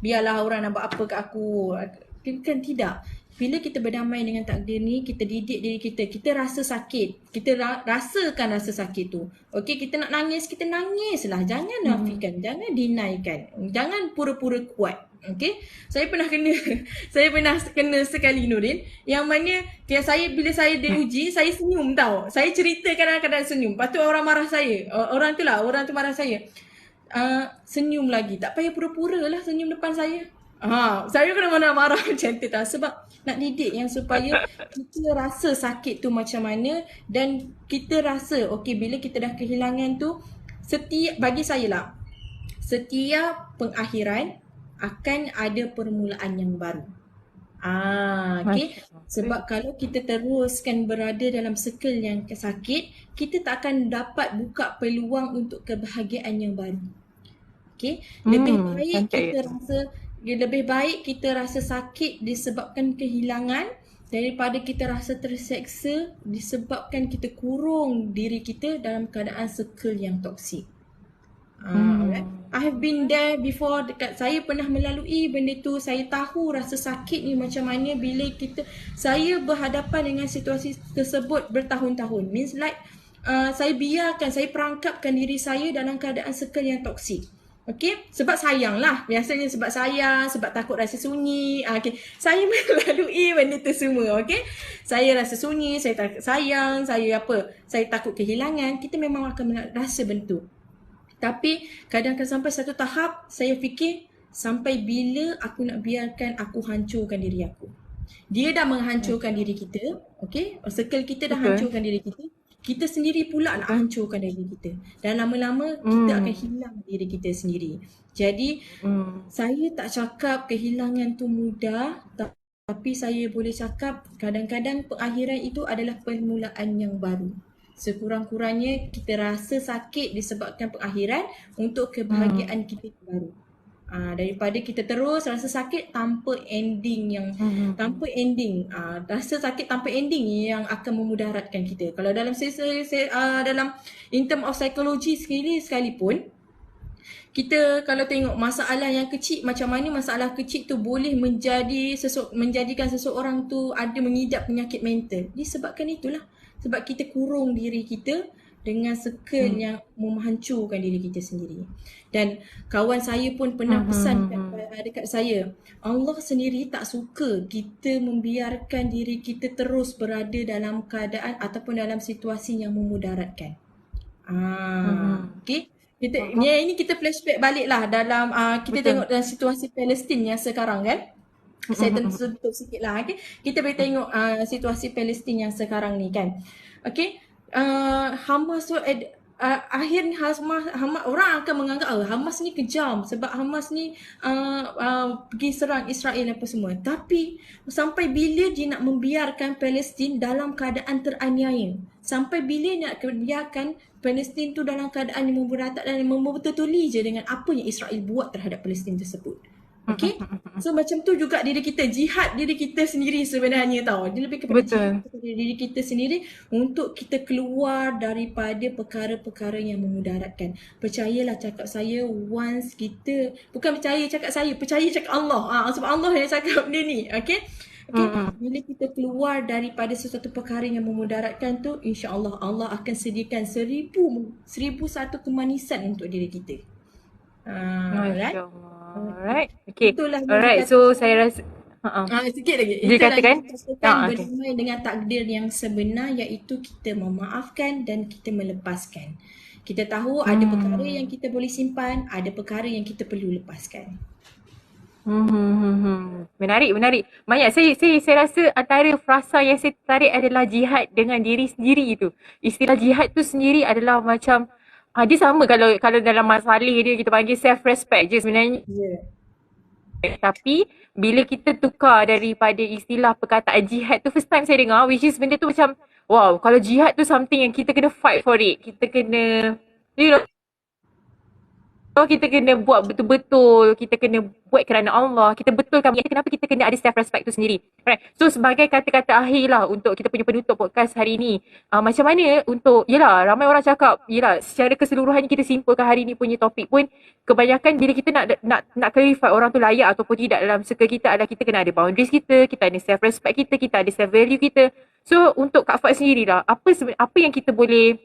biarlah orang nak buat apa kat aku. Bukan, tidak. Bila kita berdamai dengan takdir ni, kita didik diri kita. Kita rasa sakit. Kita rasakan rasa sakit tu. Okay, kita nak nangis, kita nangislah. Jangan nafikan, jangan denikan. Jangan pura-pura kuat. Okay, saya pernah kena sekali Nurin, yang mana bila saya diuji, saya senyum tau. Saya cerita kadang-kadang senyum. Lepas tu orang marah saya. Orang tu marah saya. Senyum lagi. Tak payah pura-pura lah senyum depan saya. Saya kena marah macam tu tau. Sebab nak didik yang supaya kita rasa sakit tu macam mana, dan kita rasa okay, bila kita dah kehilangan tu, bagi saya lah, setiap pengakhiran akan ada permulaan yang baru. Okay. Sebab kalau kita teruskan berada dalam circle yang sakit, kita tak akan dapat buka peluang untuk kebahagiaan yang baru. Okay. Lebih baik kita rasa sakit disebabkan kehilangan daripada kita rasa terseksa disebabkan kita kurung diri kita dalam keadaan circle yang toksik. Right? I have been there before. Saya pernah melalui benda tu. Saya tahu rasa sakit ni macam mana bila saya berhadapan dengan situasi tersebut bertahun-tahun. Means like saya perangkapkan diri saya dalam keadaan circle yang toksik. Okay, sebab sayang lah. Biasanya sebab sayang, sebab takut rasa sunyi. Okay, saya melalui benda tu semua. Okay, saya rasa sunyi, saya takut sayang, saya takut kehilangan. Kita memang akan rasa benda tu. Tapi kadang-kadang sampai satu tahap, saya fikir sampai bila aku nak biarkan aku hancurkan diri aku. Dia dah menghancurkan diri kita. Okay, circle kita dah hancurkan diri kita. Kita sendiri pula nak hancurkan diri kita. Dan lama-lama kita akan hilang diri kita sendiri. Jadi saya tak cakap kehilangan tu mudah, tapi saya boleh cakap kadang-kadang pengakhiran itu adalah permulaan yang baru. Sekurang-kurangnya kita rasa sakit disebabkan pengakhiran untuk kebahagiaan kita baru. Daripada kita terus rasa sakit tanpa ending rasa sakit tanpa ending yang akan memudaratkan kita. Kalau dalam dalam in term of psychology sekalipun, kita kalau tengok masalah yang kecil, macam mana masalah kecil tu boleh menjadikan seseorang tu ada mengidap penyakit mental. Disebabkan itulah. Sebab kita kurung diri kita dengan circle yang menghancurkan diri kita sendiri. Dan kawan saya pun pernah pesan dekat saya, Allah sendiri tak suka kita membiarkan diri kita terus berada dalam keadaan ataupun dalam situasi yang memudaratkan. Okay. Ini kita flashback balik lah dalam kita tengok dalam situasi Palestin yang sekarang kan. Saya tutup sikit lah. Okay. Kita boleh tengok situasi Palestin yang sekarang ni kan. Okay. Hamas tu akhirnya Hamas orang akan menganggap Hamas ni kejam sebab Hamas ni pergi serang Israel apa semua. Tapi sampai bila dia nak membiarkan Palestin dalam keadaan teraniaya? Sampai bila nak biarkan Palestin tu dalam keadaan yang memberontak dan membetul-tuli je dengan apa yang Israel buat terhadap Palestin tersebut. Okay? So macam tu juga diri kita, jihad diri kita sendiri sebenarnya tau. Dia lebih kepada jihad diri kita sendiri untuk kita keluar daripada perkara-perkara yang memudaratkan. Percayalah cakap saya, once kita, bukan percaya cakap saya, percaya cakap Allah. Sebab Allah yang cakap benda ni. Okay? Bila kita keluar daripada sesuatu perkara yang memudaratkan tu, insya-Allah Allah akan sediakan 1001 kemanisan untuk diri kita. Right? Alright. Okay. Alright. So saya rasa sikit lagi. Dia katakan berdamai dengan takdir yang sebenar, iaitu kita memaafkan dan kita melepaskan. Kita tahu ada perkara yang kita boleh simpan, ada perkara yang kita perlu lepaskan. Menarik. Banyak saya rasa antara frasa yang saya tarik adalah jihad dengan diri sendiri itu. Istilah jihad tu sendiri adalah macam dia sama kalau dalam masalah dia kita panggil self respect je sebenarnya. Tapi bila kita tukar daripada istilah perkataan jihad tu, first time saya dengar, which is benda tu macam wow, kalau jihad tu something yang kita kena fight for it. Kita kena kita kena buat betul-betul, kita kena buat kerana Allah, kita betulkan kenapa kita kena ada self respect tu sendiri. Right. So sebagai kata-kata akhir lah untuk kita punya penutup podcast hari ni, macam mana untuk, yelah ramai orang cakap, yelah secara keseluruhannya kita simpulkan hari ni punya topik pun, kebanyakan bila kita nak clarify orang tu layak ataupun tidak dalam circle kita adalah kita kena ada boundaries kita ada self respect kita ada self value kita. So untuk Kak Fat sendirilah, apa yang kita boleh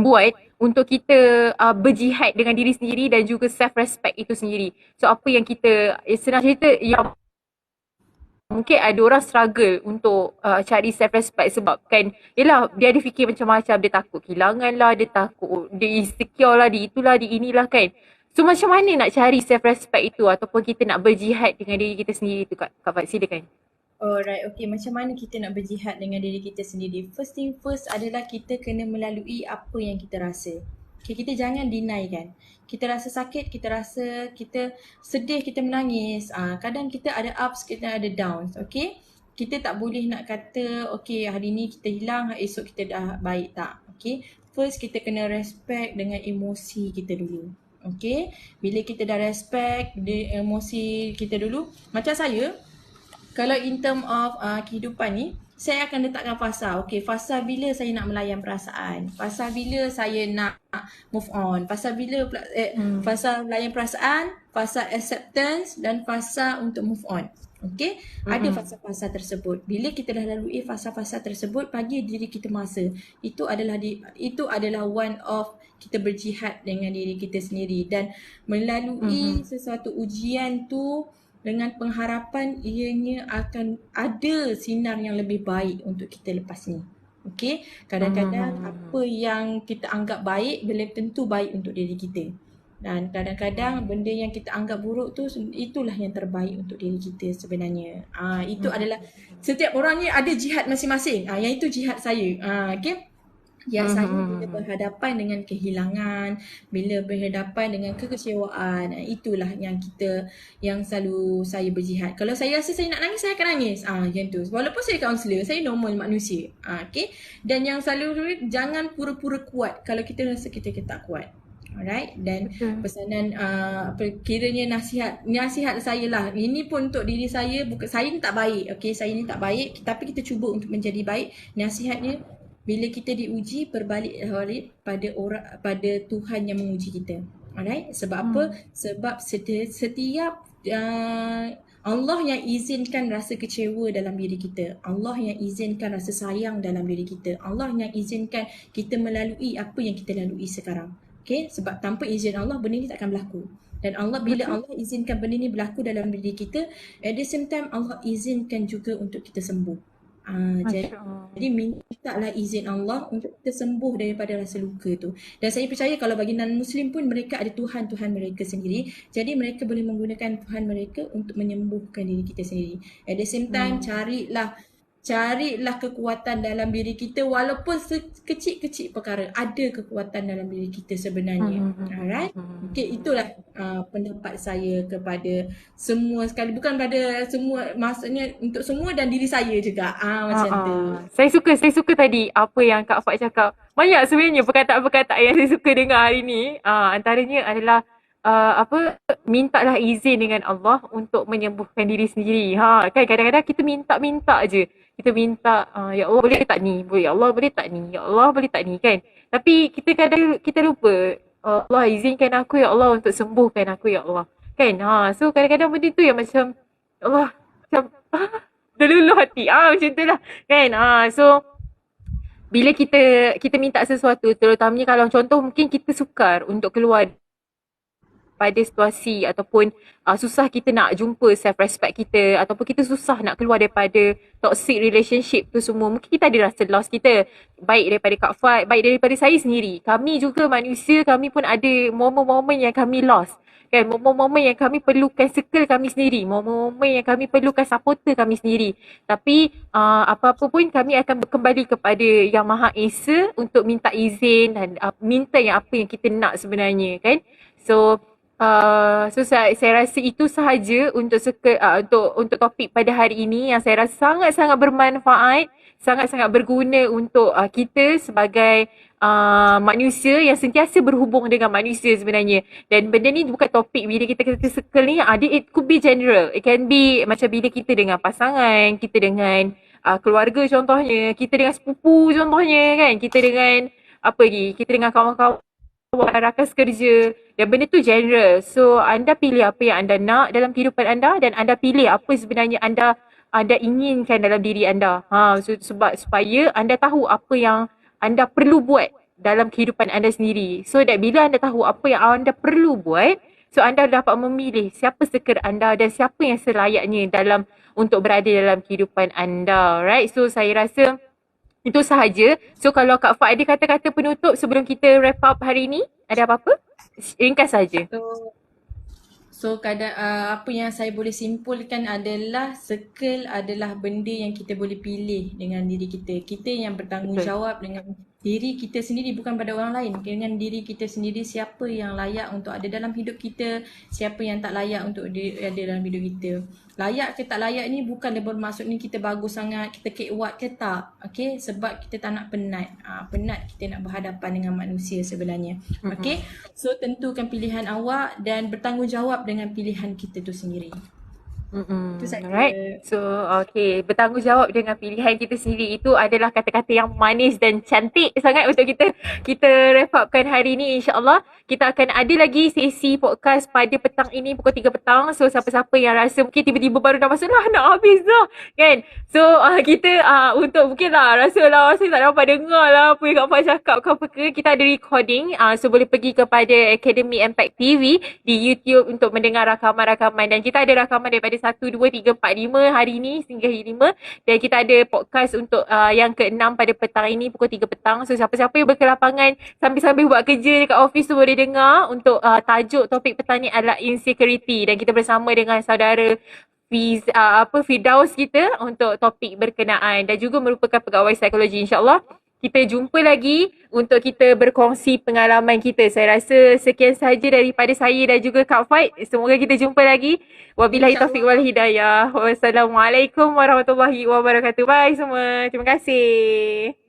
buat untuk kita berjihad dengan diri sendiri dan juga self respect itu sendiri. So apa yang kita senang cerita yang mungkin ada orang struggle untuk cari self respect sebab kan yelah dia ada fikir macam-macam, dia takut kehilangan lah, dia takut dia insecure lah, dia itulah, dia inilah kan. So macam mana nak cari self respect itu ataupun kita nak berjihad dengan diri kita sendiri tu Kak Fat, silakan. Alright, okay. Macam mana kita nak berjihad dengan diri kita sendiri? First thing first adalah kita kena melalui apa yang kita rasa. Okay, kita jangan deny kan. Kita rasa sakit, kita rasa kita sedih, kita menangis. Kadang kita ada ups, kita ada downs. Okay? Kita tak boleh nak kata, okay hari ni kita hilang, esok kita dah baik, tak. Okay? First kita kena respect dengan emosi kita dulu. Okay? Bila kita dah respect emosi kita dulu, macam saya, kalau in term of kehidupan ni, saya akan letakkan fasa. Okay, fasa bila saya nak melayan perasaan. Fasa bila saya nak move on. Fasa bila fasa melayan perasaan, fasa acceptance dan fasa untuk move on. Okay, ada fasa-fasa tersebut. Bila kita dah lalui fasa-fasa tersebut, bagi diri kita masa. Itu adalah one of kita berjihad dengan diri kita sendiri. Dan melalui sesuatu ujian tu, dengan pengharapan ianya akan ada sinar yang lebih baik untuk kita lepas ni. Okay? Kadang-kadang apa yang kita anggap baik belum tentu baik untuk diri kita. Dan kadang-kadang benda yang kita anggap buruk tu, itulah yang terbaik untuk diri kita sebenarnya. Itu adalah, setiap orang ni ada jihad masing-masing. Yang itu jihad saya. Okay? Yang saya bila Mhm. berhadapan dengan kehilangan, bila berhadapan dengan kekecewaan, itulah yang selalu saya berjihad. Kalau saya rasa saya nak nangis, saya akan nangis. Macam tu. Walaupun saya kaunselor, saya normal manusia. Okay. Dan yang selalu jangan pura-pura kuat kalau kita rasa kita tak kuat. Alright, dan Betul. pesanan kiranya nasihat saya lah. Ini pun untuk diri saya, bukan saya ni tak baik. Okay, saya ni tak baik, tapi kita cuba untuk menjadi baik. Nasihatnya, bila kita diuji, berbalik pada Tuhan yang menguji kita. Alright, sebab apa? Sebab setiap Allah yang izinkan rasa kecewa dalam diri kita. Allah yang izinkan rasa sayang dalam diri kita. Allah yang izinkan kita melalui apa yang kita lalui sekarang. Okay, sebab tanpa izin Allah benda ni takkan berlaku. Dan bila Betul. Allah izinkan benda ni berlaku dalam diri kita, at the same time Allah izinkan juga untuk kita sembuh. Masya Allah. Jadi mintalah izin Allah untuk kita sembuh daripada rasa luka tu. Dan saya percaya kalau bagi non-Muslim pun mereka ada Tuhan mereka sendiri. Jadi mereka boleh menggunakan Tuhan mereka untuk menyembuhkan diri kita sendiri. At the same time, carilah kekuatan dalam diri kita walaupun kecil-kecil perkara. Ada kekuatan dalam diri kita sebenarnya. Alright? Okay, itulah pendapat saya kepada semua sekali. Bukan pada semua, maksudnya untuk semua dan diri saya juga. Macam tu. Saya suka tadi apa yang Kak Fat cakap. Banyak sebenarnya perkataan-perkataan yang saya suka dengar hari ni. Antaranya adalah mintalah izin dengan Allah untuk menyembuhkan diri sendiri. Kan kadang-kadang kita minta je. Kita minta, ya Allah boleh tak ni? Ya Allah boleh tak ni? Ya Allah boleh tak ni kan? Tapi kita lupa, Allah izinkan aku ya Allah untuk sembuhkan aku ya Allah. Kan? So kadang-kadang benda tu yang macam Allah macam terluluh hati. Macam tu lah. Kan? So bila kita minta sesuatu, terutamanya kalau contoh mungkin kita sukar untuk keluar pada situasi ataupun susah kita nak jumpa self-respect kita ataupun kita susah nak keluar daripada toxic relationship tu semua. Mungkin kita ada rasa loss kita. Baik daripada Kak Fat, baik daripada saya sendiri. Kami juga manusia, kami pun ada momen-momen yang kami lost. Kan, momen-momen yang kami perlukan circle kami sendiri. Momen-momen yang kami perlukan supporter kami sendiri. Tapi apa-apa pun kami akan kembali kepada Yang Maha Esa untuk minta izin dan minta apa yang kita nak sebenarnya kan. So saya rasa itu sahaja untuk untuk topik pada hari ini yang saya rasa sangat-sangat bermanfaat, sangat-sangat berguna untuk kita sebagai manusia yang sentiasa berhubung dengan manusia sebenarnya. Dan benda ni bukan topik bila kita kata circle ni, it could be general. It can be macam bila kita dengan pasangan, kita dengan keluarga contohnya, kita dengan sepupu contohnya kan, kita dengan apa lagi, kita dengan kawan-kawan rakan kerja dan benda tu general. So anda pilih apa yang anda nak dalam kehidupan anda dan anda pilih apa sebenarnya anda inginkan dalam diri anda. Sebab supaya anda tahu apa yang anda perlu buat dalam kehidupan anda sendiri. So that bila anda tahu apa yang anda perlu buat, so anda dapat memilih siapa circle anda dan siapa yang selayaknya untuk berada dalam kehidupan anda. Right? So saya rasa itu sahaja. So kalau Kak Fat ada kata-kata penutup sebelum kita wrap up hari ni, ada apa-apa? Ringkas saja. So apa yang saya boleh simpulkan adalah circle adalah benda yang kita boleh pilih dengan diri kita. Kita yang bertanggungjawab dengan diri kita sendiri, bukan pada orang lain. Dengan diri kita sendiri, siapa yang layak untuk ada dalam hidup kita, siapa yang tak layak untuk ada dalam hidup kita. Layak ke tak layak ni bukan bermaksud ni kita bagus sangat, kita kekuat ke tak. Okay, sebab kita tak nak penat. Penat kita nak berhadapan dengan manusia sebenarnya. Okay, so tentukan pilihan awak dan bertanggungjawab dengan pilihan kita tu sendiri. Itu saja. Alright. So, okay. Bertanggungjawab dengan pilihan kita sendiri. Itu adalah kata-kata yang manis dan cantik sangat untuk kita wrap upkan hari ni, insyaAllah. Kita akan ada lagi sesi podcast pada petang ini pukul 3 petang. So, siapa-siapa yang rasa mungkin tiba-tiba baru dah masuk lah, nak habis dah. Kan? So, kita untuk mungkin rasa saya tak dapat dengar lah apa yang Kak Fat cakap ke apa ke. Kita ada recording. So, boleh pergi kepada Academy Impact TV di YouTube untuk mendengar rakaman-rakaman. Dan kita ada rakaman daripada 1, 2, 3, 4, 5 hari ni sehingga hari 5. Dan kita ada podcast untuk yang ke-6 pada petang ini pukul 3 petang. So siapa-siapa yang berkelapangan sambil-sambil buat kerja dekat office tu boleh dengar. Untuk tajuk topik petang ni adalah insecurity. Dan kita bersama dengan saudara Firdaus kita untuk topik berkenaan dan juga merupakan pegawai psikologi, insyaAllah. kita jumpa lagi untuk kita berkongsi pengalaman kita. Saya rasa sekian sahaja daripada saya dan juga Kak Faid. Semoga kita jumpa lagi. Wabillahi taufiq wal hidayah. Wassalamualaikum warahmatullahi wabarakatuh. Bye semua. Terima kasih.